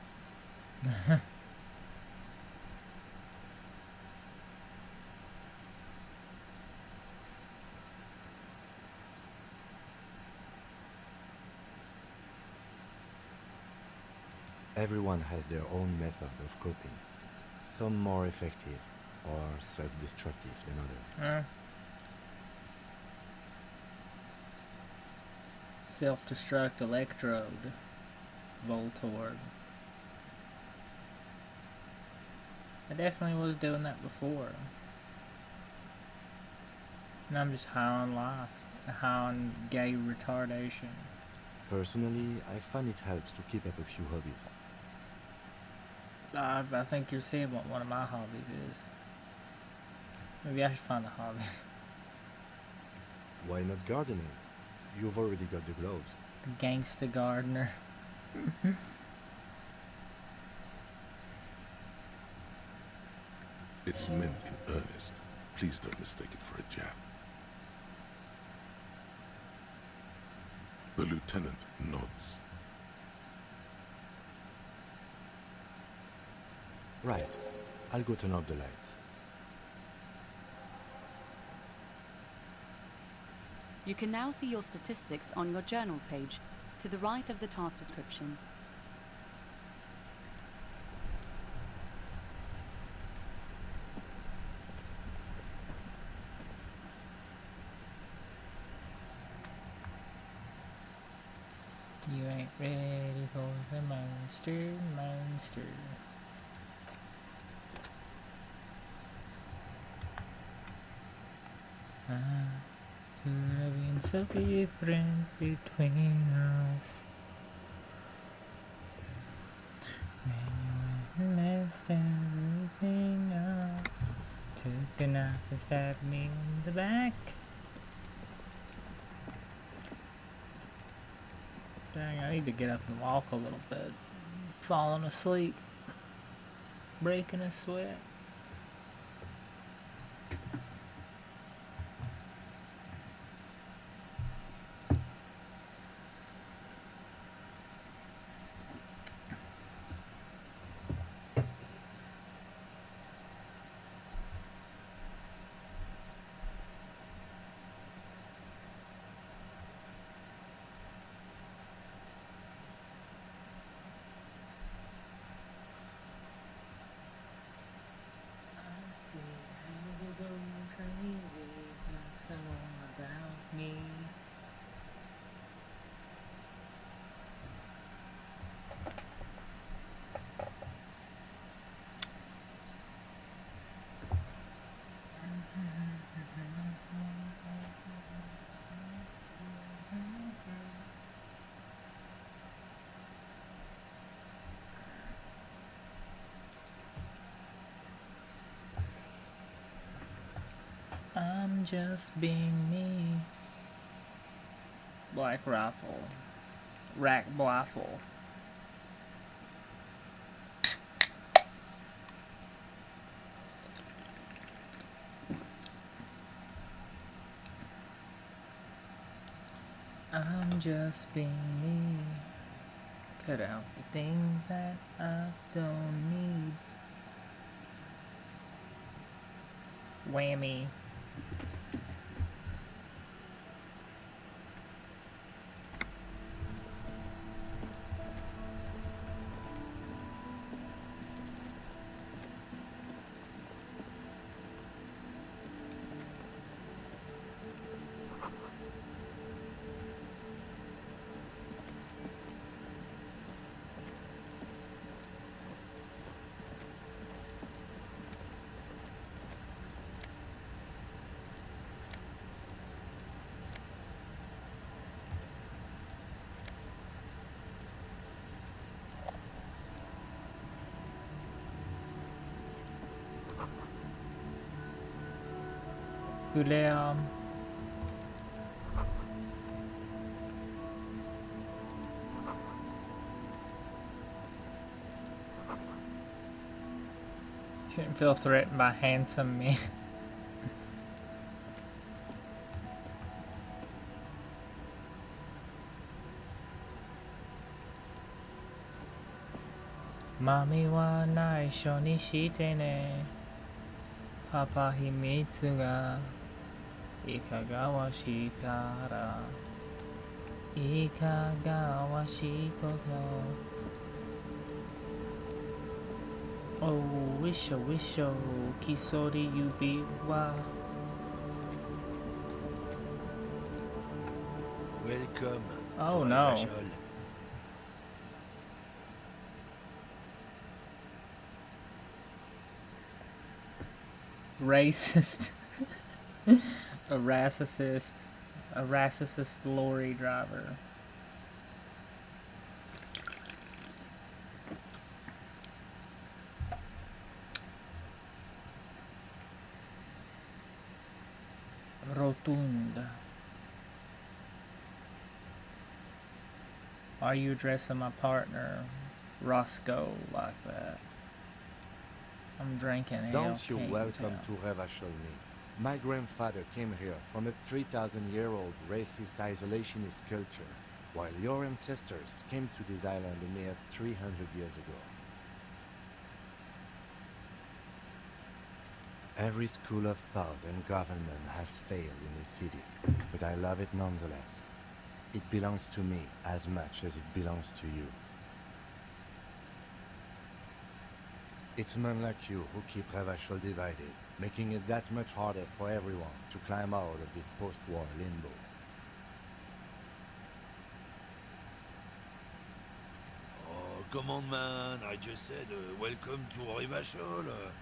[SPEAKER 8] Everyone has their own method of coping. Some more effective or self-destructive than others.
[SPEAKER 1] Self-destruct electrode. Voltorb. I definitely was doing that before. And I'm just high on life. High on gay retardation.
[SPEAKER 8] Personally, I find it helps to keep up a few hobbies.
[SPEAKER 1] I think you're seeing what one of my hobbies is. Maybe I should find a hobby.
[SPEAKER 8] Why not gardening? You've already got the gloves.
[SPEAKER 1] The gangsta gardener.
[SPEAKER 2] It's meant in earnest. Please don't mistake it for a jab. The lieutenant nods.
[SPEAKER 8] Right. I'll go turn off the lights.
[SPEAKER 14] You can now see your statistics on your journal page, to the right of the task description.
[SPEAKER 1] You ain't ready for the monster. Could have been so different between us. When you messed everything up, took the knife and stabbed me in the back. Dang, I need to get up and walk a little bit. falling asleep, breaking a sweat. I'm just being me. Black rifle. Rack rifle. I'm just being me. Cut out the things that I don't need. Whammy. Elysium. Shouldn't feel threatened by handsome men. Mami wa naisho ni shite ne. Papa himitsu ga ikaga wa shitara. Ikaga wa shikoto. Oh, wisho, kisori yubi wa.
[SPEAKER 15] Welcome.
[SPEAKER 1] Oh no. Racist. A racist lorry driver. Rotunda. Why are you addressing my partner, Roscoe, like that? I'm drinking.
[SPEAKER 8] Don't you welcome to Revacholny. My grandfather came here from a 3,000-year-old racist isolationist culture, while your ancestors came to this island a mere 300 years ago. Every school of thought and government has failed in this city, but I love it nonetheless. It belongs to me as much as it belongs to you. It's men like you who keep Revachol divided, making it that much harder for everyone to climb out of this post-war limbo.
[SPEAKER 15] Oh, come on, man. I just said welcome to Revachol.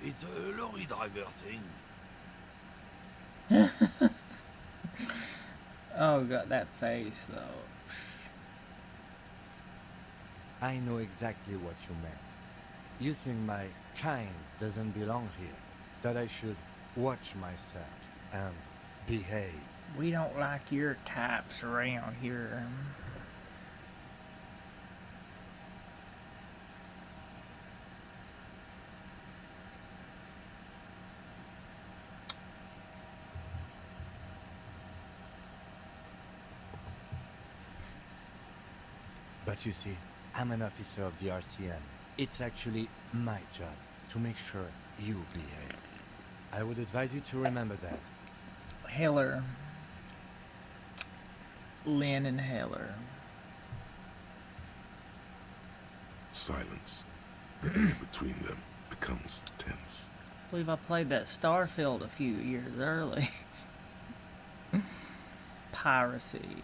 [SPEAKER 15] It's a lorry driver thing.
[SPEAKER 1] Oh, got that face, though.
[SPEAKER 8] I know exactly what you meant. You think my kind doesn't belong here, that I should watch myself and behave.
[SPEAKER 1] We don't like your types around here.
[SPEAKER 8] But you see, I'm an officer of the RCN. It's actually my job to make sure you behave. I would advise you to remember that.
[SPEAKER 1] Heller. Lynn and Heller.
[SPEAKER 2] Silence. The air between them becomes tense.
[SPEAKER 1] I believe I played that Starfield a few years early. Piracy.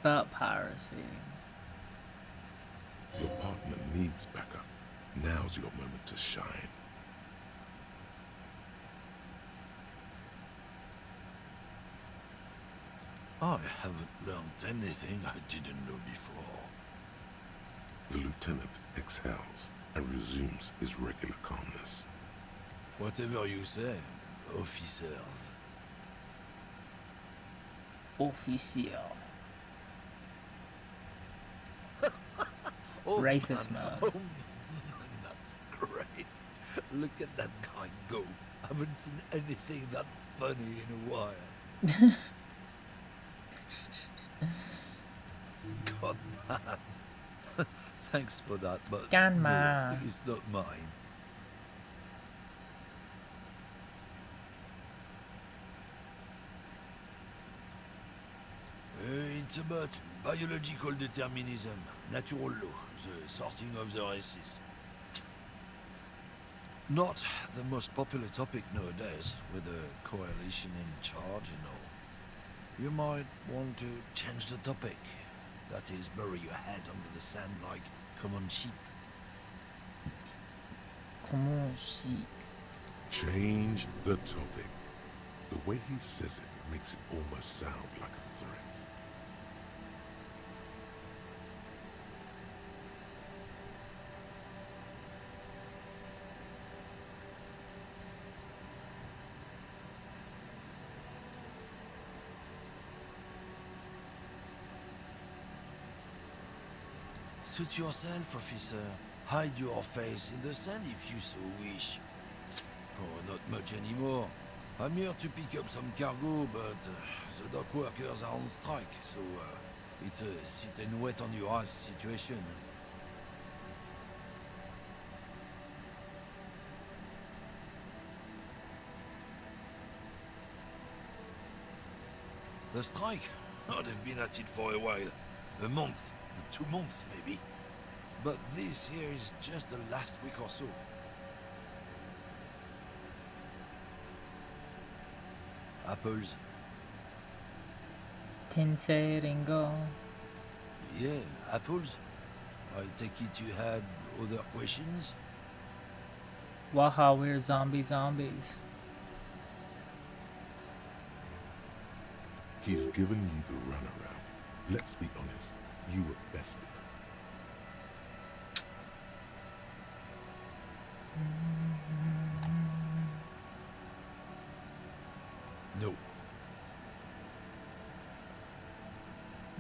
[SPEAKER 1] But piracy.
[SPEAKER 2] Your partner needs backup. Now's your moment to shine.
[SPEAKER 15] I haven't learned anything I didn't know before.
[SPEAKER 2] The lieutenant exhales and resumes his regular calmness.
[SPEAKER 15] Whatever you say, officers.
[SPEAKER 1] Official.
[SPEAKER 15] Oh,
[SPEAKER 1] Racist
[SPEAKER 15] man.
[SPEAKER 1] mode.
[SPEAKER 15] Oh, that's great. Look at that guy go. Haven't seen anything that funny in a while. God, man. Thanks for that, but
[SPEAKER 1] Gunma.
[SPEAKER 15] no, it's not mine. It's about biological determinism, natural law, the sorting of the races. Not the most popular topic nowadays, with the coalition in charge and all. You might want to change the topic. That is, bury your head under the sand like common sheep.
[SPEAKER 1] Comment sheep?
[SPEAKER 2] Change the topic. The way he says it makes it almost sound like a threat.
[SPEAKER 15] Suit yourself, officer. Hide your face in the sand if you so wish. Oh, not much anymore. I'm here to pick up some cargo, but the dock workers are on strike, so it's a sit and wait on your ass situation. The strike? Oh, they've been at it for a while. A month, 2 months maybe. But this here is just the last week or so. Apples?
[SPEAKER 1] Tinseringo.
[SPEAKER 15] Yeah, apples. I take it you had other questions?
[SPEAKER 1] Waha, we're zombies.
[SPEAKER 2] He's given you the runaround. Let's be honest, you were bested.
[SPEAKER 15] No.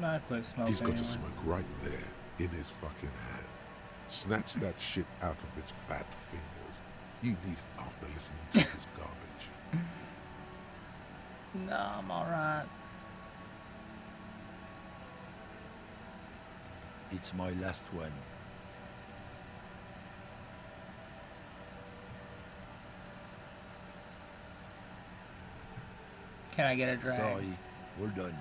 [SPEAKER 1] Not quit smoking.
[SPEAKER 2] He's got
[SPEAKER 1] anyway.
[SPEAKER 2] to smoke right there, in his fucking hand. Snatch that shit out of his fat fingers. You need it after listening to his garbage.
[SPEAKER 1] No, I'm alright.
[SPEAKER 15] It's my last one.
[SPEAKER 1] Can I get a drag?
[SPEAKER 15] Sorry, well done.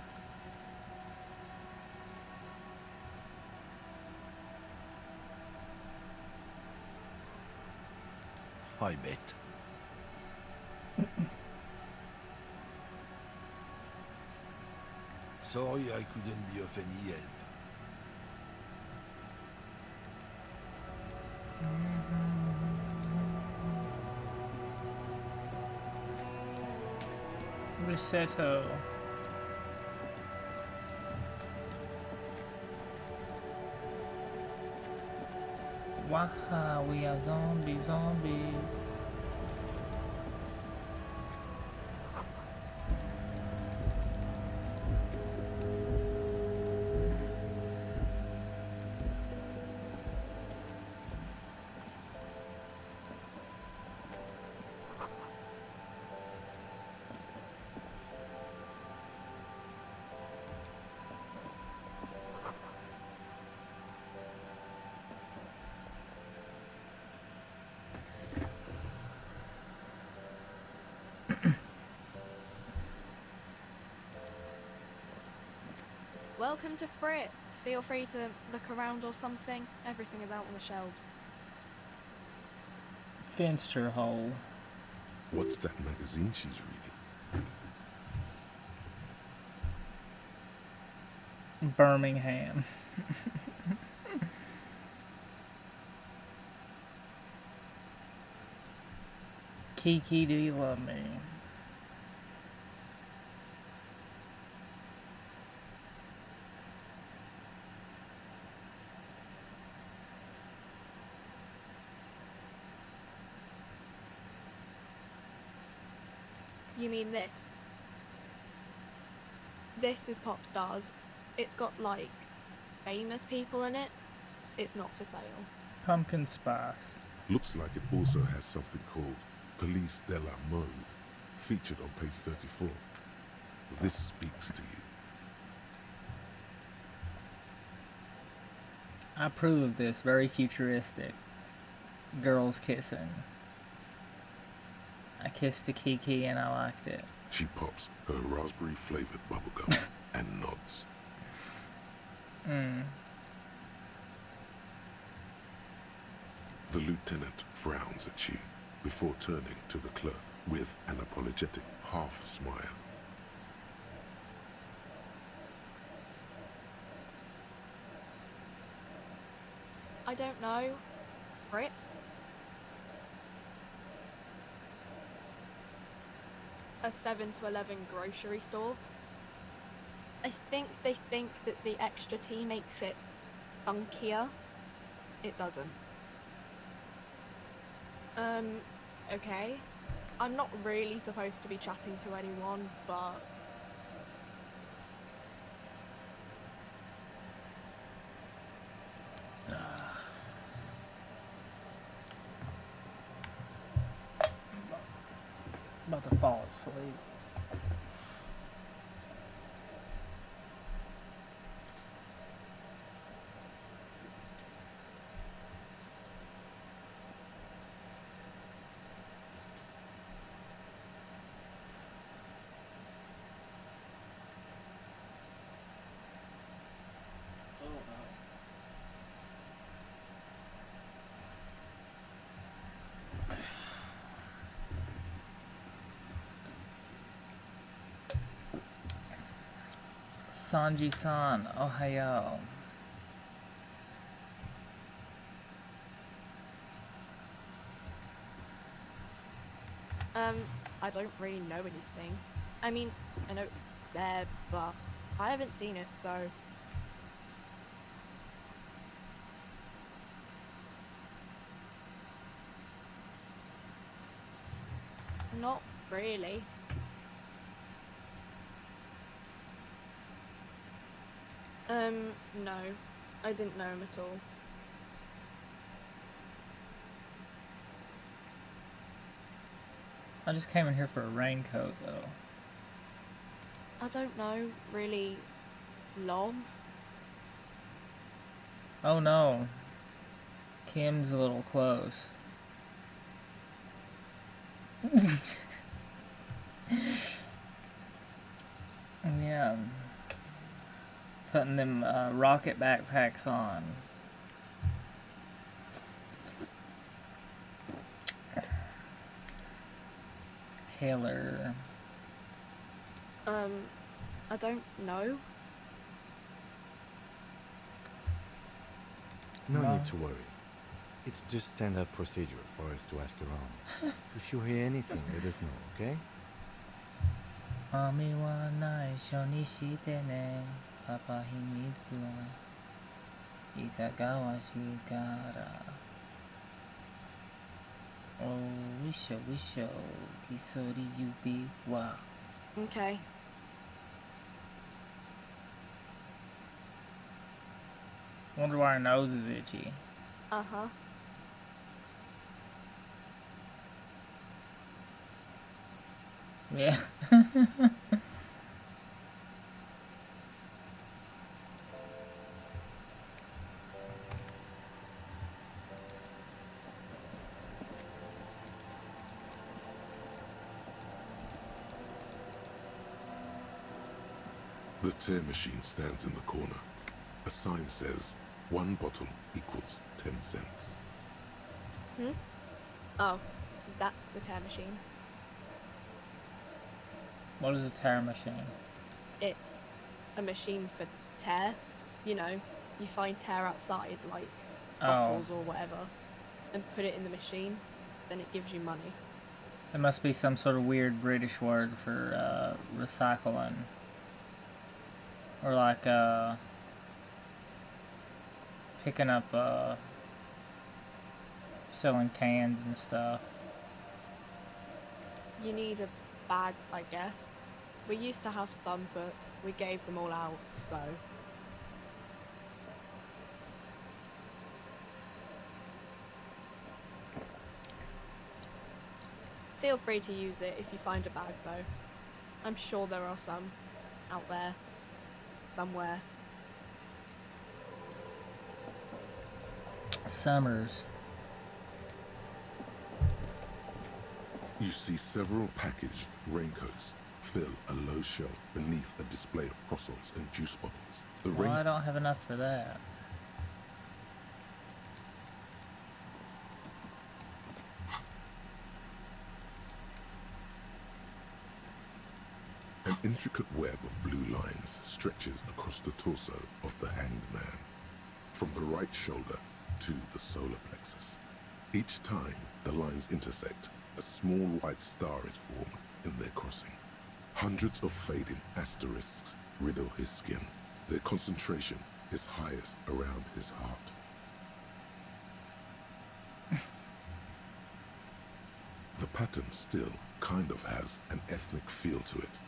[SPEAKER 15] I bet. Sorry I couldn't be of any help.
[SPEAKER 1] Risetto. Waha, we are zombies.
[SPEAKER 16] Welcome to Frit. Feel free to look around or something. Everything is out on the shelves.
[SPEAKER 1] Finster hole.
[SPEAKER 2] What's that magazine she's reading?
[SPEAKER 1] Birmingham. Kiki, do you love me?
[SPEAKER 16] You mean this? This is Pop Stars. It's got, like, famous people in it. It's not for sale.
[SPEAKER 1] Pumpkin spice.
[SPEAKER 2] Looks like it also has something called Police de la Mode, featured on page 34. This speaks to you.
[SPEAKER 1] I approve of this. Very futuristic. Girls kissing. I kissed a Kiki and I liked it.
[SPEAKER 2] She pops her raspberry-flavored bubblegum and nods. The lieutenant frowns at you before turning to the clerk with an apologetic half smile.
[SPEAKER 16] I don't know. Frit? A 7 to 11 grocery store. I think they think that the extra tea makes it funkier. It doesn't. Okay. I'm not really supposed to be chatting to anyone, but...
[SPEAKER 1] About to fall asleep. Sanji-san, ohayo.
[SPEAKER 16] I don't really know anything. I mean, I know it's there, but I haven't seen it, so... Not really. No. I didn't know him at all.
[SPEAKER 1] I just came in here for a raincoat, though.
[SPEAKER 16] I don't know, really long.
[SPEAKER 1] Oh no. Kim's a little close. Yeah. Putting them rocket backpacks on. Hailer.
[SPEAKER 16] I don't know.
[SPEAKER 8] No need to worry. It's just standard procedure for us to ask around. If you hear anything, let us know, okay?
[SPEAKER 1] 雨は内緒にしてね。パパ秘密はいかがわしいから。おいしょいしょ、きそり指は。
[SPEAKER 16] Okay.
[SPEAKER 1] Wonder why her nose is itchy.
[SPEAKER 16] Uh-huh.
[SPEAKER 1] Yeah.
[SPEAKER 2] The tear machine stands in the corner. A sign says, 1 bottle equals 10 cents.
[SPEAKER 16] Hmm? Oh, that's the tear machine.
[SPEAKER 1] What is a tear machine?
[SPEAKER 16] It's a machine for tear. You know, you find tear outside, like bottles or whatever, and put it in the machine, then it gives you money.
[SPEAKER 1] There must be some sort of weird British word for recycling. Or like picking up selling cans and stuff.
[SPEAKER 16] You need a bag, I guess. We used to have some, but we gave them all out, so... Feel free to use it if you find a bag, though. I'm sure there are some out there, somewhere.
[SPEAKER 1] Summers.
[SPEAKER 2] You see several packaged raincoats fill a low shelf beneath a display of croissants and juice bottles.
[SPEAKER 1] Well, I don't have enough for that.
[SPEAKER 2] An intricate web of blue lines stretches across the torso of the hanged man, from the right shoulder to the solar plexus. Each time the lines intersect, a small white star is formed in their crossing. Hundreds of fading asterisks riddle his skin. Their concentration is highest around his heart. The pattern still kind of has an ethnic feel to it,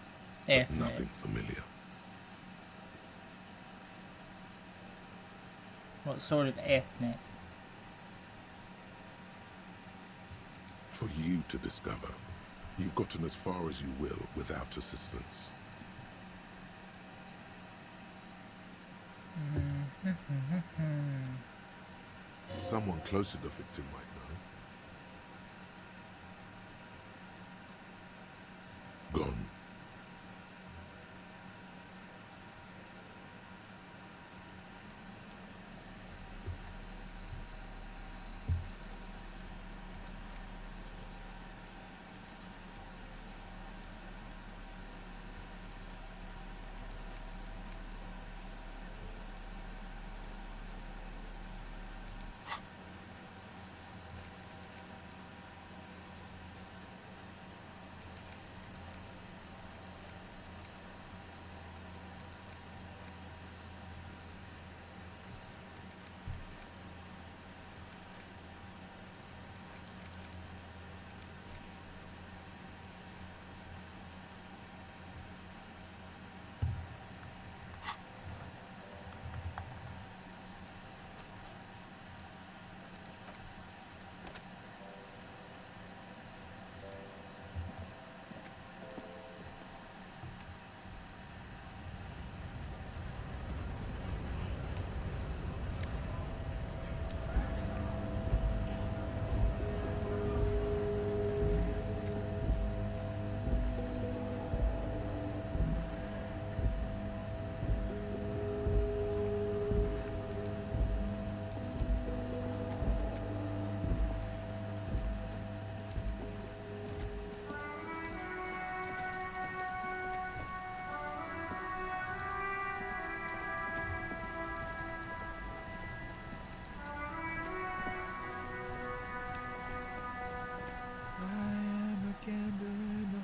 [SPEAKER 2] but nothing familiar.
[SPEAKER 1] What sort of ethnic?
[SPEAKER 2] For you to discover. You've gotten as far as you will without assistance. Someone close to the victim might know. Gone.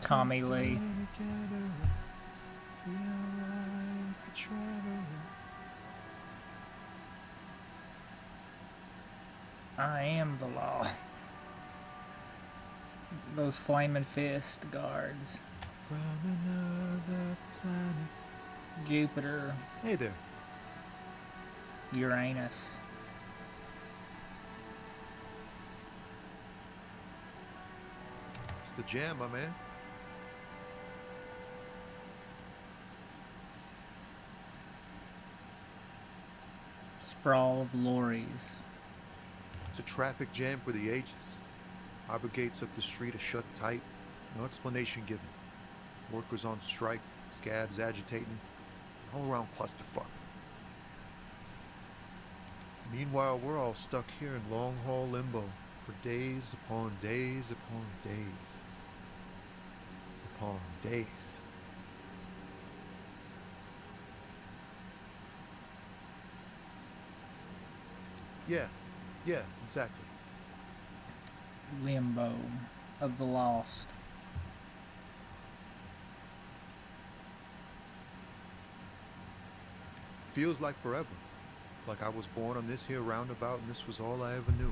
[SPEAKER 1] Tommy Lee. I am the law. Those flaming fist guards.
[SPEAKER 17] From another planet.
[SPEAKER 1] Jupiter.
[SPEAKER 17] Hey there.
[SPEAKER 1] Uranus.
[SPEAKER 17] It's the jam, my man.
[SPEAKER 1] Sprawl of lorries.
[SPEAKER 17] It's a traffic jam for the ages. Harbor gates up the street are shut tight. No explanation given. Workers on strike, scabs agitating. All-around clusterfuck. Meanwhile, we're all stuck here in long-haul limbo for days upon days upon days. Upon days. Yeah, exactly.
[SPEAKER 1] Limbo of the lost.
[SPEAKER 17] Feels like forever. Like I was born on this here roundabout and this was all I ever knew.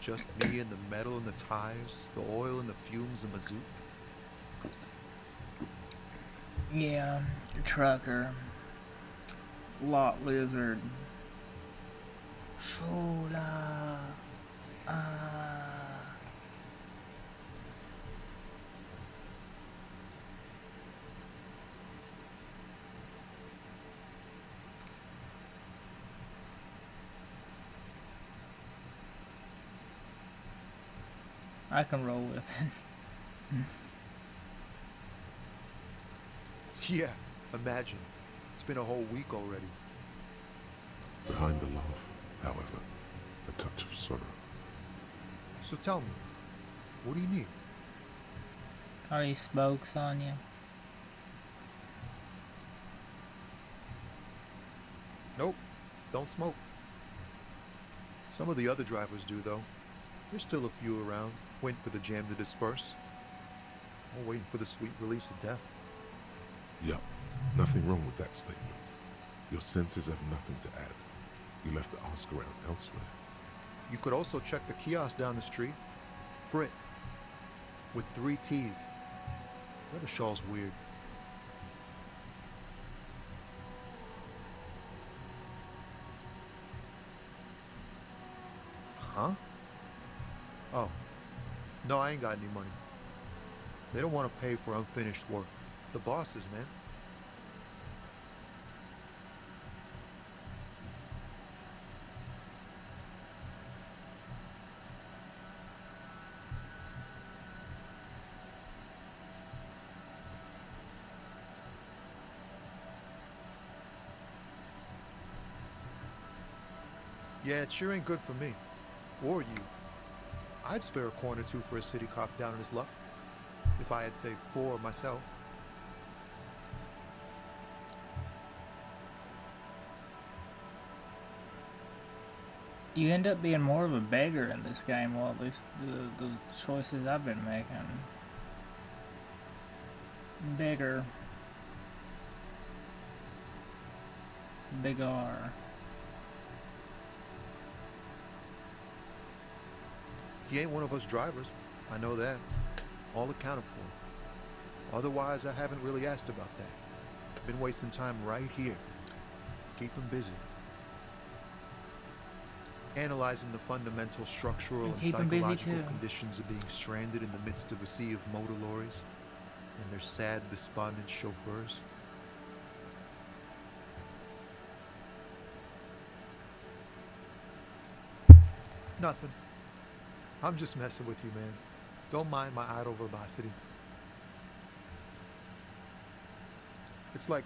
[SPEAKER 17] Just me and the metal and the tires, the oil and the fumes of mazout.
[SPEAKER 1] Yeah, trucker. Lot lizard. Shula. I can roll with it.
[SPEAKER 17] Yeah, imagine. It's been a whole week already.
[SPEAKER 2] Behind the laugh, however, a touch of sorrow.
[SPEAKER 17] So tell me, what do you need?
[SPEAKER 1] Are these spokes on you?
[SPEAKER 17] Nope, don't smoke. Some of the other drivers do, though. There's still a few around, waiting for the jam to disperse. Or waiting for the sweet release of death.
[SPEAKER 2] Yup, nothing wrong with that statement. Your senses have nothing to add. You left the ask around elsewhere.
[SPEAKER 17] You could also check the kiosk down the street. Frit. With 3 T's. That shawl's weird. Huh? Oh. No, I ain't got any money. They don't want to pay for unfinished work. The bosses, man. Yeah, it sure ain't good for me. Or you. I'd spare a coin or two for a city cop down in his luck. If I had saved 4 myself.
[SPEAKER 1] You end up being more of a beggar in this game, well, at least the choices I've been making. Bigger. Big R.
[SPEAKER 17] He ain't one of us drivers. I know that. All accounted for. Otherwise, I haven't really asked about that. Been wasting time right here. Keep him busy. Analyzing the fundamental structural and psychological conditions of being stranded in the midst of a sea of motor lorries and their sad, despondent chauffeurs. Nothing. I'm just messing with you, man. Don't mind my idle verbosity. It's like,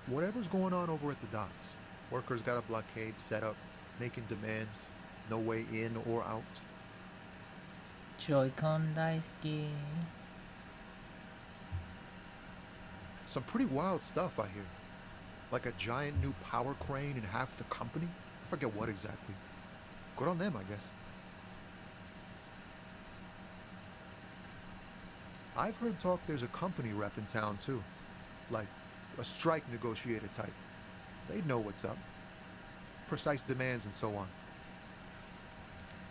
[SPEAKER 17] whatever's going on over at the docks. Workers got a blockade set up, making demands, no way in or out.
[SPEAKER 1] Joy-Con daisuki.
[SPEAKER 17] Some pretty wild stuff, I hear. Like a giant new power crane in half the company? I forget what exactly. Good on them, I guess. I've heard talk there's a company rep in town, too. Like, a strike negotiator type. They'd know what's up. Precise demands and so on.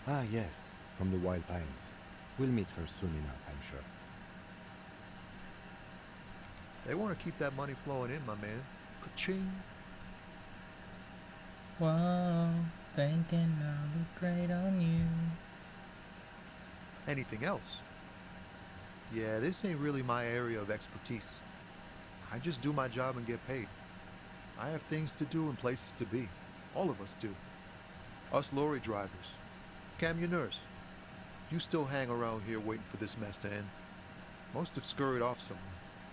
[SPEAKER 8] Ah, yes, from the Wild Pines. We'll meet her soon enough, I'm sure.
[SPEAKER 17] They want to keep that money flowing in, my man. Ka-ching.
[SPEAKER 1] Whoa, thinking I look great on you.
[SPEAKER 17] Anything else? Yeah, this ain't really my area of expertise. I just do my job and get paid. I have things to do and places to be. All of us do. Us lorry drivers. Camionneurs. You still hang around here waiting for this mess to end. Most have scurried off somewhere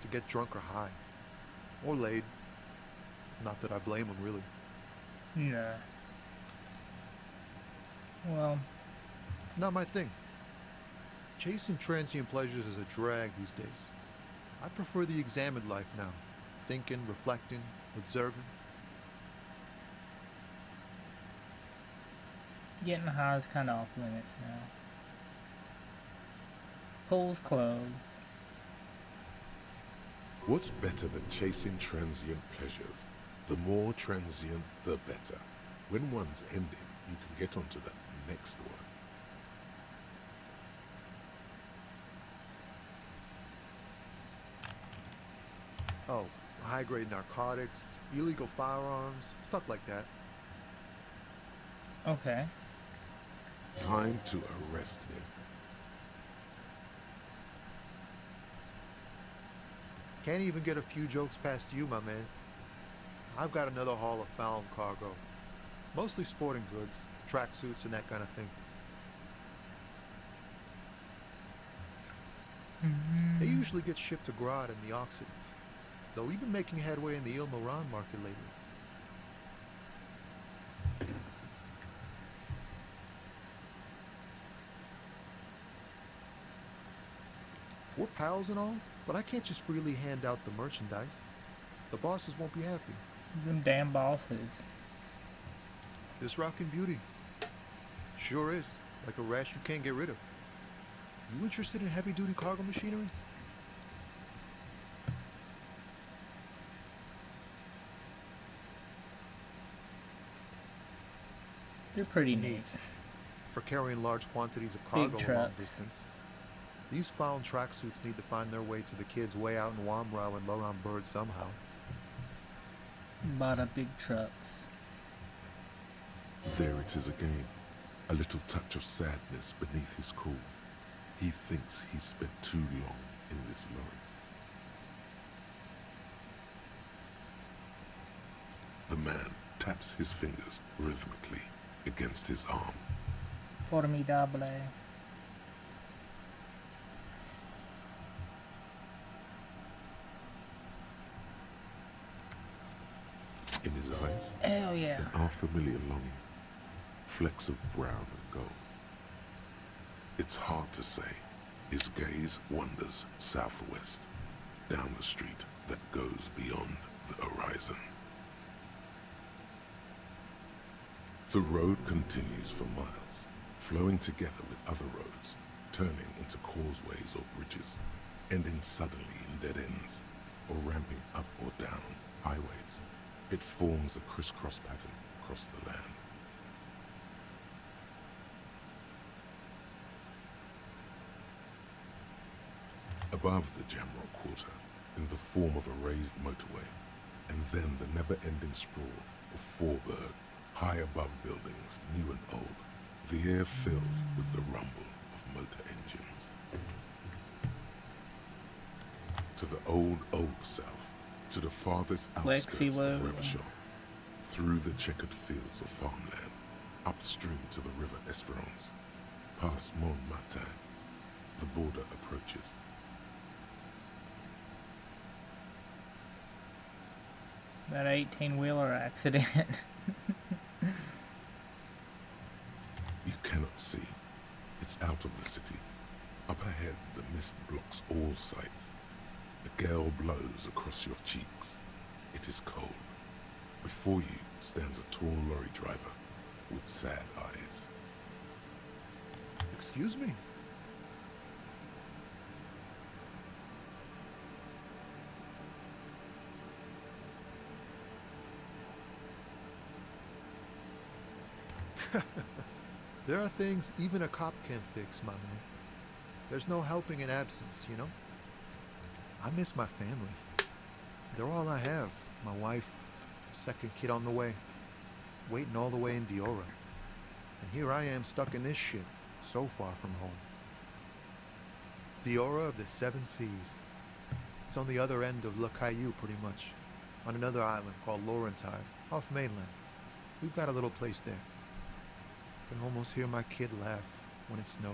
[SPEAKER 17] to get drunk or high. Or laid. Not that I blame him, really.
[SPEAKER 1] No. Well,
[SPEAKER 17] not my thing. Chasing transient pleasures is a drag these days. I prefer the examined life now. Thinking, reflecting, observing.
[SPEAKER 1] getting high is kind of off limits now. Pool's closed.
[SPEAKER 2] What's better than chasing transient pleasures? The more transient, the better. When one's ending, you can get onto the next one.
[SPEAKER 17] Oh, high-grade narcotics, illegal firearms, stuff like that.
[SPEAKER 1] Okay.
[SPEAKER 2] Time to arrest him.
[SPEAKER 17] Can't even get a few jokes past you, my man. I've got another haul of found cargo. Mostly sporting goods, tracksuits and that kind of thing. They usually get shipped to Grad in the Occident, though we've been making headway in the Il Moran market lately. We're pals and all, but I can't just freely hand out the merchandise. The bosses won't be happy.
[SPEAKER 1] Them damn bosses.
[SPEAKER 17] This rockin' beauty. Sure is. Like a rash you can't get rid of. You interested in heavy-duty cargo machinery?
[SPEAKER 1] They're pretty neat.
[SPEAKER 17] For carrying large quantities of
[SPEAKER 1] Big
[SPEAKER 17] cargo a long
[SPEAKER 1] trucks.
[SPEAKER 17] distance. These found tracksuits need to find their way to the kids way out in Wamrau and Loran Bird somehow.
[SPEAKER 1] Bought a big trucks.
[SPEAKER 2] There it is again. A little touch of sadness beneath his cool. He thinks he's spent too long in this lorry. The man taps his fingers rhythmically against his arm.
[SPEAKER 1] Formidable.
[SPEAKER 2] In his eyes,
[SPEAKER 1] Hell yeah.
[SPEAKER 2] an unfamiliar longing. Flecks of brown and gold. It's hard to say. His gaze wanders southwest, down the street that goes beyond the horizon. The road continues for miles, flowing together with other roads, turning into causeways or bridges, ending suddenly in dead ends, or ramping up or down highways. It forms a crisscross pattern across the land. Above the Jamrock Quarter, in the form of a raised motorway, and then the never-ending sprawl of Forberg, high above buildings, new and old, the air filled with the rumble of motor engines. To the old south, to the farthest outskirts of Revachol, through the checkered fields of farmland, upstream to the river Esperance, past Montmartin, the border approaches.
[SPEAKER 1] That 18-wheeler accident.
[SPEAKER 2] You cannot see. It's out of the city. Up ahead, the mist blocks all sight. A gale blows across your cheeks. It is cold. Before you stands a tall lorry driver with sad eyes.
[SPEAKER 17] Excuse me? There are things even a cop can't fix, my man. There's no helping in absence, you know? I miss my family. They're all I have. My wife, second kid on the way, waiting all the way in Diora. And here I am stuck in this shit, so far from home. Diora of the Seven Seas. It's on the other end of Le Caillou, pretty much, on another island called Laurentide, off mainland. We've got a little place there. Can almost hear my kid laugh when it snows.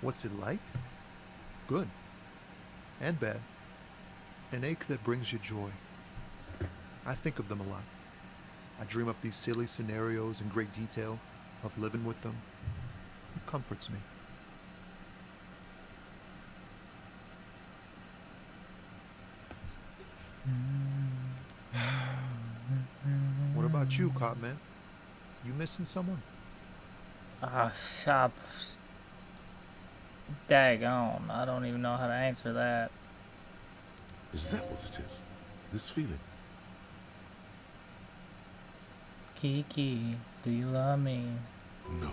[SPEAKER 17] What's it like? Good. And bad. An ache that brings you joy. I think of them a lot. I dream up these silly scenarios in great detail of living with them. It comforts me. What about you, Copman? You missing someone?
[SPEAKER 1] Shop. Daggone. I don't even know how to answer that.
[SPEAKER 2] Is that what it is? This feeling?
[SPEAKER 1] Kiki, do you love me?
[SPEAKER 2] No,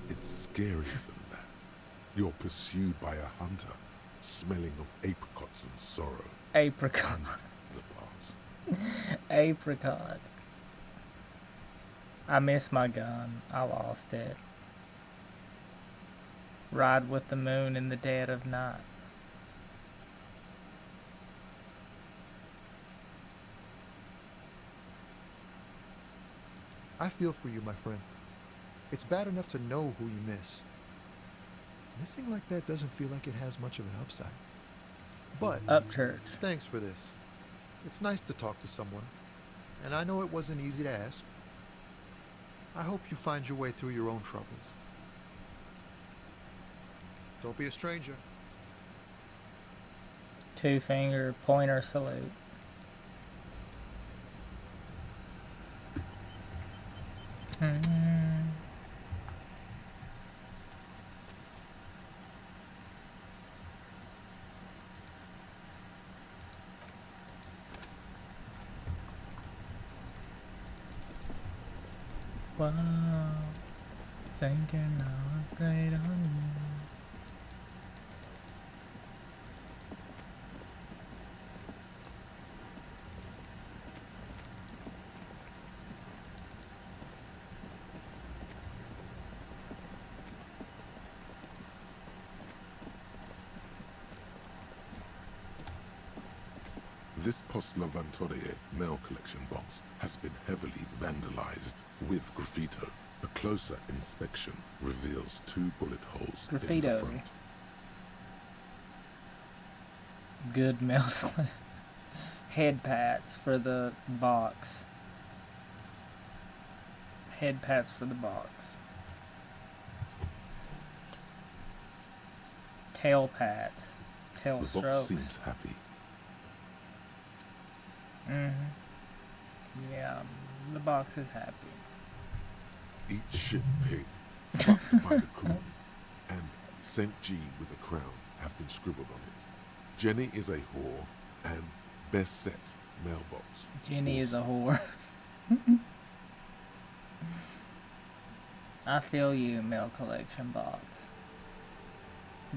[SPEAKER 2] it's scarier than that. You're pursued by a hunter, smelling of apricots and sorrow.
[SPEAKER 1] Apricot.
[SPEAKER 2] And the past.
[SPEAKER 1] Apricot. I miss my gun. I lost it. Ride with the moon in the dead of night.
[SPEAKER 17] I feel for you, my friend. It's bad enough to know who you miss. Missing like that doesn't feel like it has much of an upside. But
[SPEAKER 1] Upchurch.
[SPEAKER 17] Thanks for this. It's nice to talk to someone, and I know it wasn't easy to ask. I hope you find your way through your own troubles. Don't be a stranger.
[SPEAKER 1] 2-finger pointer salute. Wow, thinking I'll upgrade on you.
[SPEAKER 2] This Post Lavantorie mail collection box has been heavily vandalized with graffito. A closer inspection reveals 2 bullet holes in the
[SPEAKER 1] Graffito.
[SPEAKER 2] front.
[SPEAKER 1] Good mail. Head pats for the box. Head pats for the box. Tail pats. Tail
[SPEAKER 2] The
[SPEAKER 1] strokes.
[SPEAKER 2] box seems happy.
[SPEAKER 1] Yeah, the box is happy.
[SPEAKER 2] Eat shit pig, fucked by the coon, and St. G with a crown have been scribbled on it. Jenny is a whore, and best set mailbox.
[SPEAKER 1] Jenny is a whore. I feel you, mail collection box.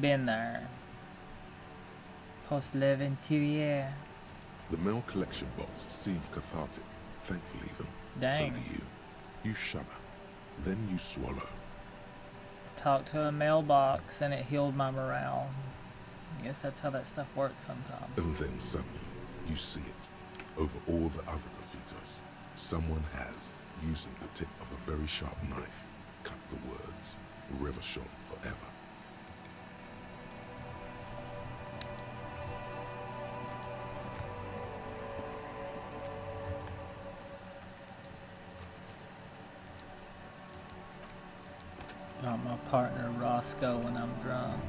[SPEAKER 1] Been there. Post Lavantorie.
[SPEAKER 2] The mail collection box seems cathartic, thankfully even.
[SPEAKER 1] Dang.
[SPEAKER 2] So do you. You shudder, then you swallow.
[SPEAKER 1] Talked to a mailbox and it healed my morale. I guess that's how that stuff works sometimes.
[SPEAKER 2] And then suddenly, you see it. Over all the other graffitos, someone has, using the tip of a very sharp knife, cut the words, Revachol forever.
[SPEAKER 1] Got my partner Roscoe when I'm drunk.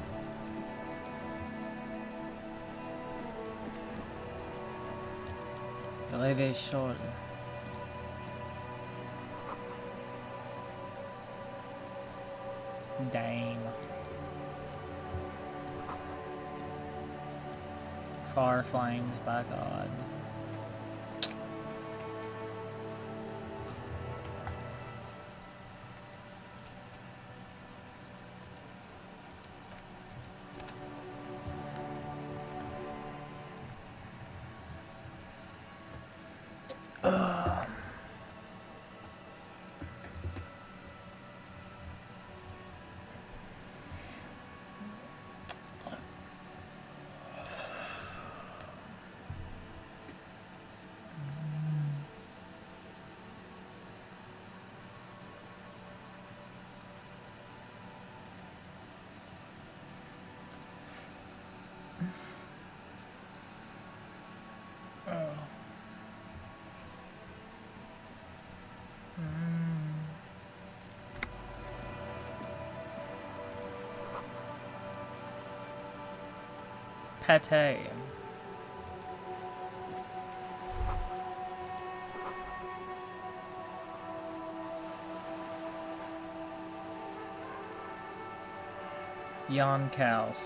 [SPEAKER 1] Leve short. Dame. Far flames by God. Pate. Jan Kaus.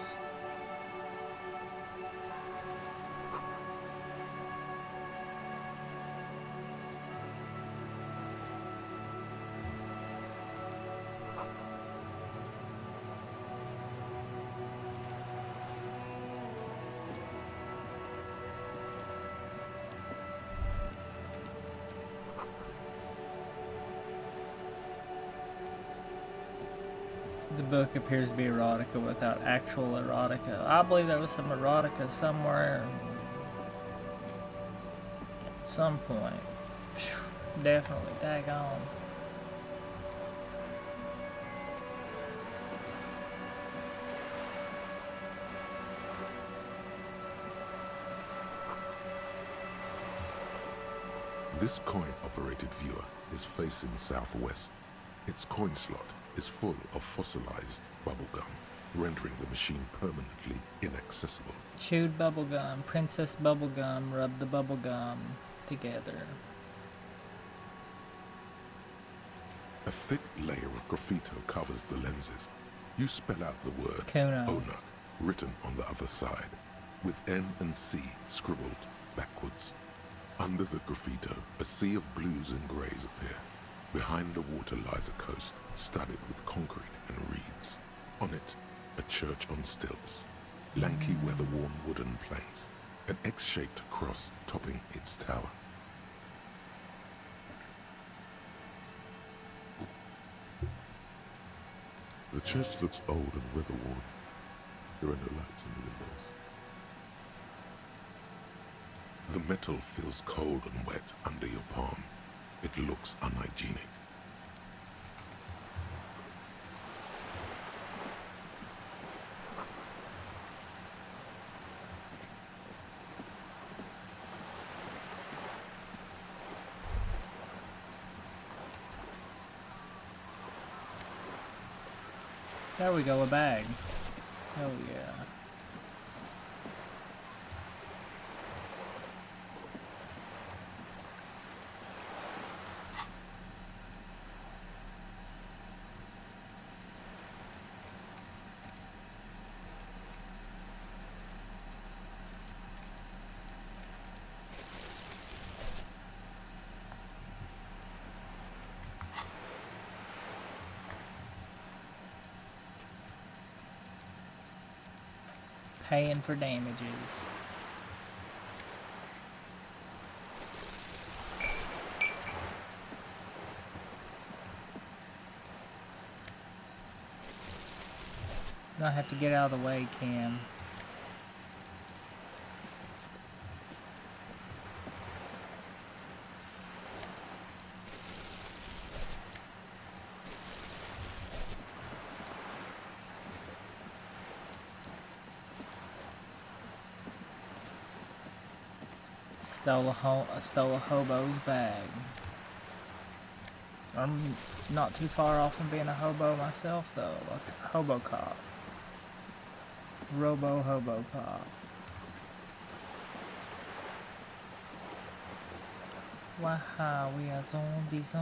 [SPEAKER 1] The book appears to be erotica without actual erotica. I believe there was some erotica somewhere at some point. Phew, definitely, daggone.
[SPEAKER 2] This coin-operated viewer is facing southwest. Its coin slot is full of fossilized bubblegum, rendering the machine permanently inaccessible.
[SPEAKER 1] Chewed bubblegum, princess bubblegum, rub the bubblegum together.
[SPEAKER 2] A thick layer of graffito covers the lenses. You spell out the word
[SPEAKER 1] Kuno.
[SPEAKER 2] Onuk, written on the other side, with N and C scribbled backwards. Under the graffito, a sea of blues and greys appear. Behind the water lies a coast, studded with concrete and reeds. On it, a church on stilts. Lanky, weather-worn wooden planks. An X-shaped cross topping its tower. The church looks old and weather-worn. There are no lights in the windows. The metal feels cold and wet under your palm. It looks unhygienic.
[SPEAKER 1] There we go, a bag. Hell yeah. Paying for damages. I have to get out of the way, Cam. Stole a hobo's bag. I'm not too far off from being a hobo myself, though. Like a hobo cop. Hobo cop. Wow, we are zombies.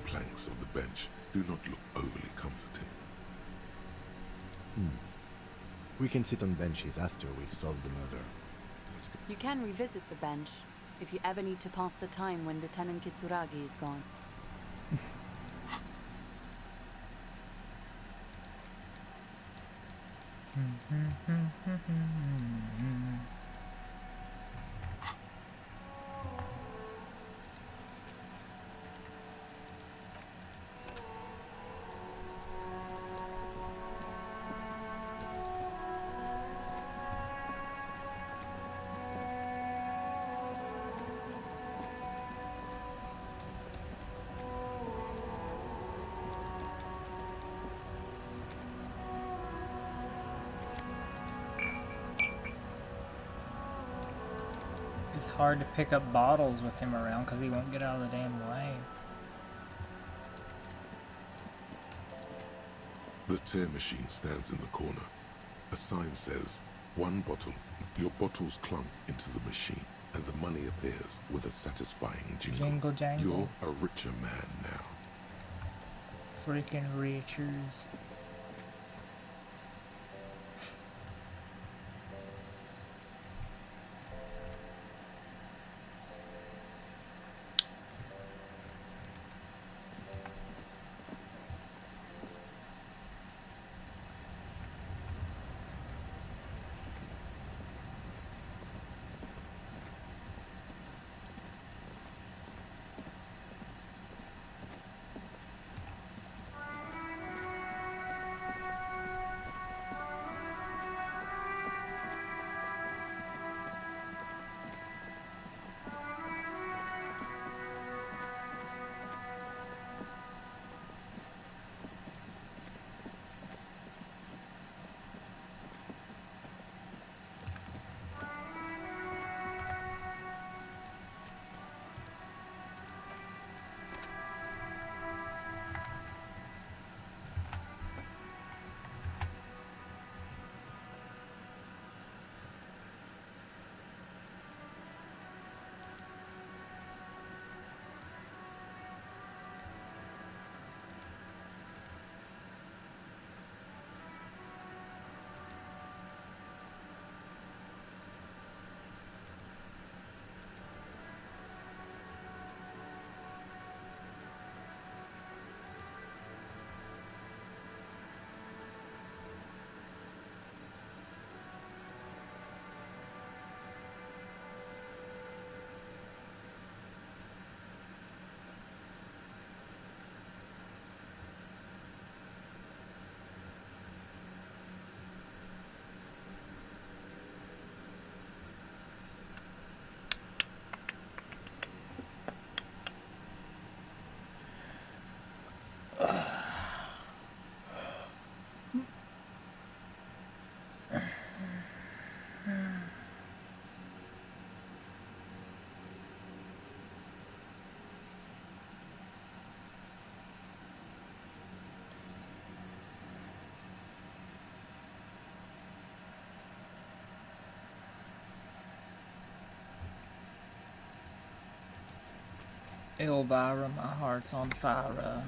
[SPEAKER 2] planks of the bench do not look overly comforting.
[SPEAKER 8] We can sit on benches after we've solved the murder. Let's go.
[SPEAKER 14] You can revisit the bench if you ever need to pass the time when Lieutenant Kitsuragi is gone.
[SPEAKER 1] It's hard to pick up bottles with him around because he won't get out of the damn way.
[SPEAKER 2] The tear machine stands in the corner. A sign says, 1 bottle. Your bottles clunk into the machine, and the money appears with a satisfying jingle.
[SPEAKER 1] Jingle jangle.
[SPEAKER 2] You're a richer man now.
[SPEAKER 1] Freaking Richards. Elvira, my heart's on fire.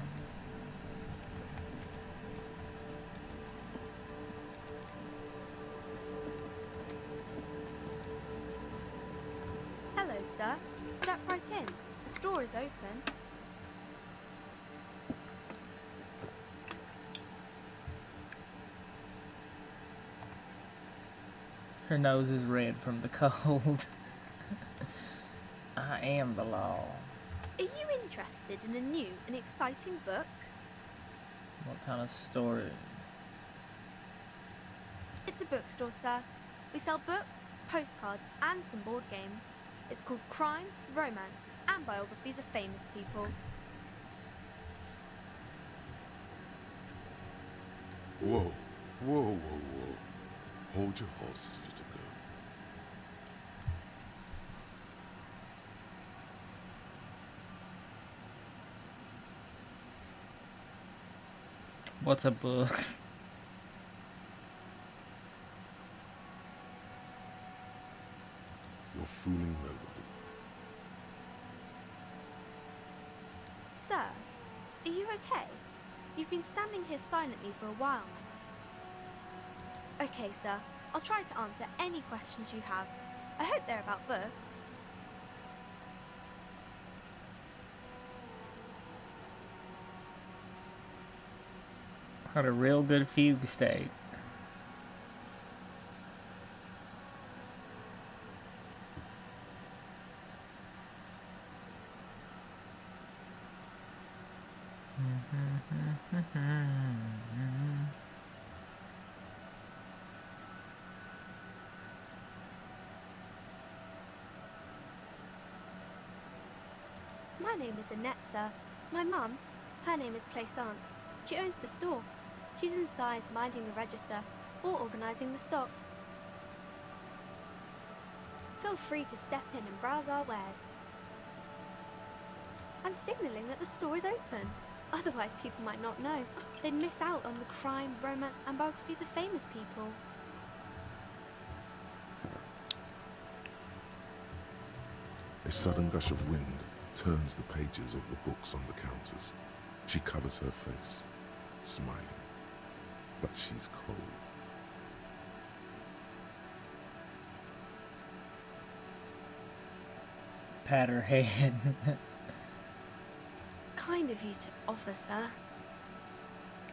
[SPEAKER 4] Hello, sir. Step right in. The store is open.
[SPEAKER 1] Her nose is red from the cold. I am the law.
[SPEAKER 4] Are you interested in a new and exciting book?
[SPEAKER 1] What kind of story?
[SPEAKER 4] It's a bookstore, sir. We sell books, postcards, and some board games. It's called Crime, Romance, and Biographies of Famous People.
[SPEAKER 2] Whoa, whoa, whoa, whoa. Hold your horses, little girl.
[SPEAKER 1] What's a book?
[SPEAKER 2] You're fooling nobody.
[SPEAKER 4] Sir, Are you okay? You've been standing here silently for a while now. Okay, sir. I'll try to answer any questions you have. I hope they're about books.
[SPEAKER 1] Had a real good fugue state.
[SPEAKER 4] My name is Annette, sir. My mum, her name is Plaisance. She owns the store. She's inside minding the register or organising the stock. Feel free to step in and browse our wares. I'm signalling that the store is open. Otherwise people might not know. They'd miss out on the crime, romance and biographies of famous people.
[SPEAKER 2] A sudden gush of wind turns the pages of the books on the counters. She covers her face, smiling. But she's cold.
[SPEAKER 1] Pat her head.
[SPEAKER 4] Kind of you to offer, sir.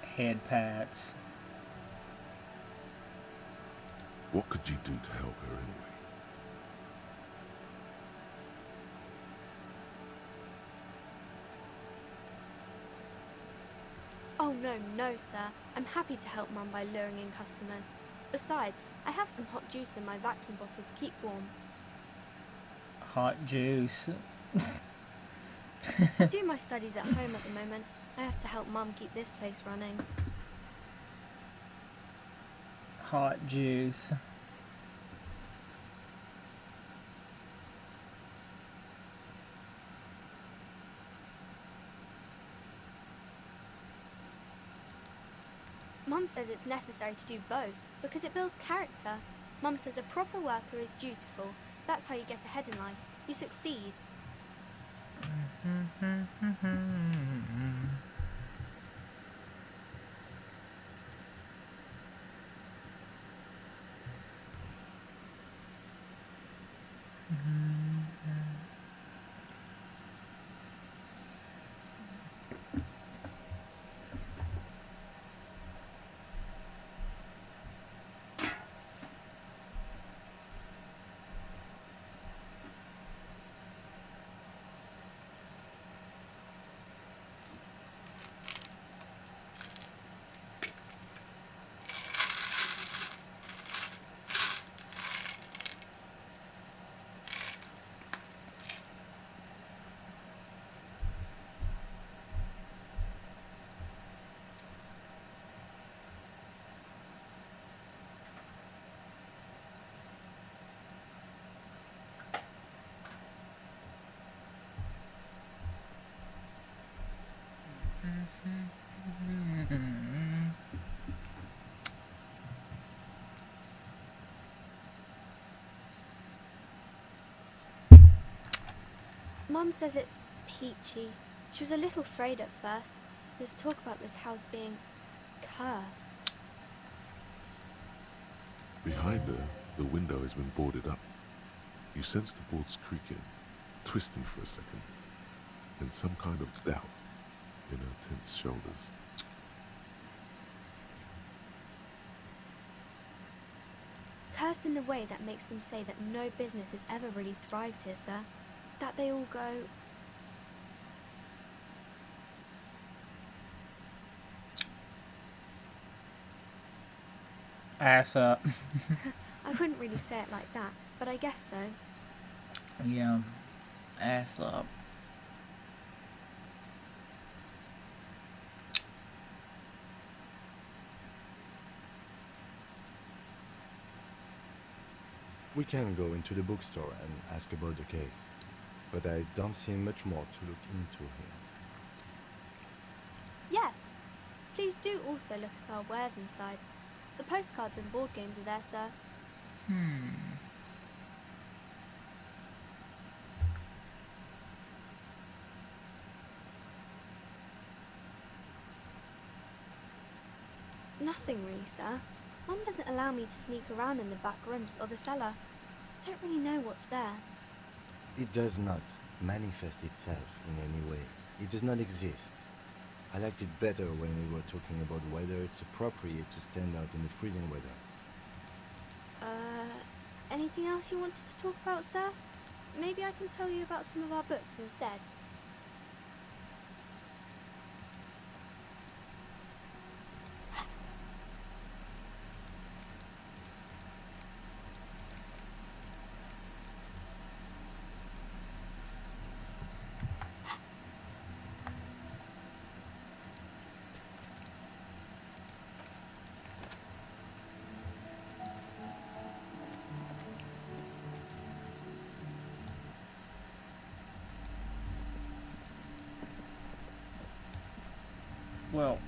[SPEAKER 1] Head pats.
[SPEAKER 2] What could you do to help her anyway?
[SPEAKER 4] Oh no, sir. I'm happy to help Mum by luring in customers. Besides, I have some hot juice in my vacuum bottle to keep warm.
[SPEAKER 1] Hot juice.
[SPEAKER 4] I do my studies at home at the moment. I have to help Mum keep this place running.
[SPEAKER 1] Hot juice.
[SPEAKER 4] Mum says it's necessary to do both because it builds character. Mum says a proper worker is dutiful. That's how you get ahead in life. You succeed. Mum says it's peachy. She was a little afraid at first. There's talk about this house being cursed.
[SPEAKER 2] Behind her, the window has been boarded up. You sense the boards creaking, twisting for a second, and some kind of doubt in her tense shoulders.
[SPEAKER 4] Cursed in a way that makes them say that no business has ever really thrived here, sir. That they all go...
[SPEAKER 1] Ass up.
[SPEAKER 4] I wouldn't really say it like that, but I guess so.
[SPEAKER 1] Yeah. Ass up.
[SPEAKER 8] We can go into the bookstore and ask about the case, but I don't see much more to look into here.
[SPEAKER 4] Yes. Please do also look at our wares inside. The postcards and board games are there, sir. Nothing really, sir. Mum doesn't allow me to sneak around in the back rooms or the cellar. Don't really know what's there.
[SPEAKER 8] It does not manifest itself in any way. It does not exist. I liked it better when we were talking about whether it's appropriate to stand out in the freezing weather.
[SPEAKER 4] Anything else you wanted to talk about, sir? Maybe I can tell you about some of our books instead.
[SPEAKER 1] Well,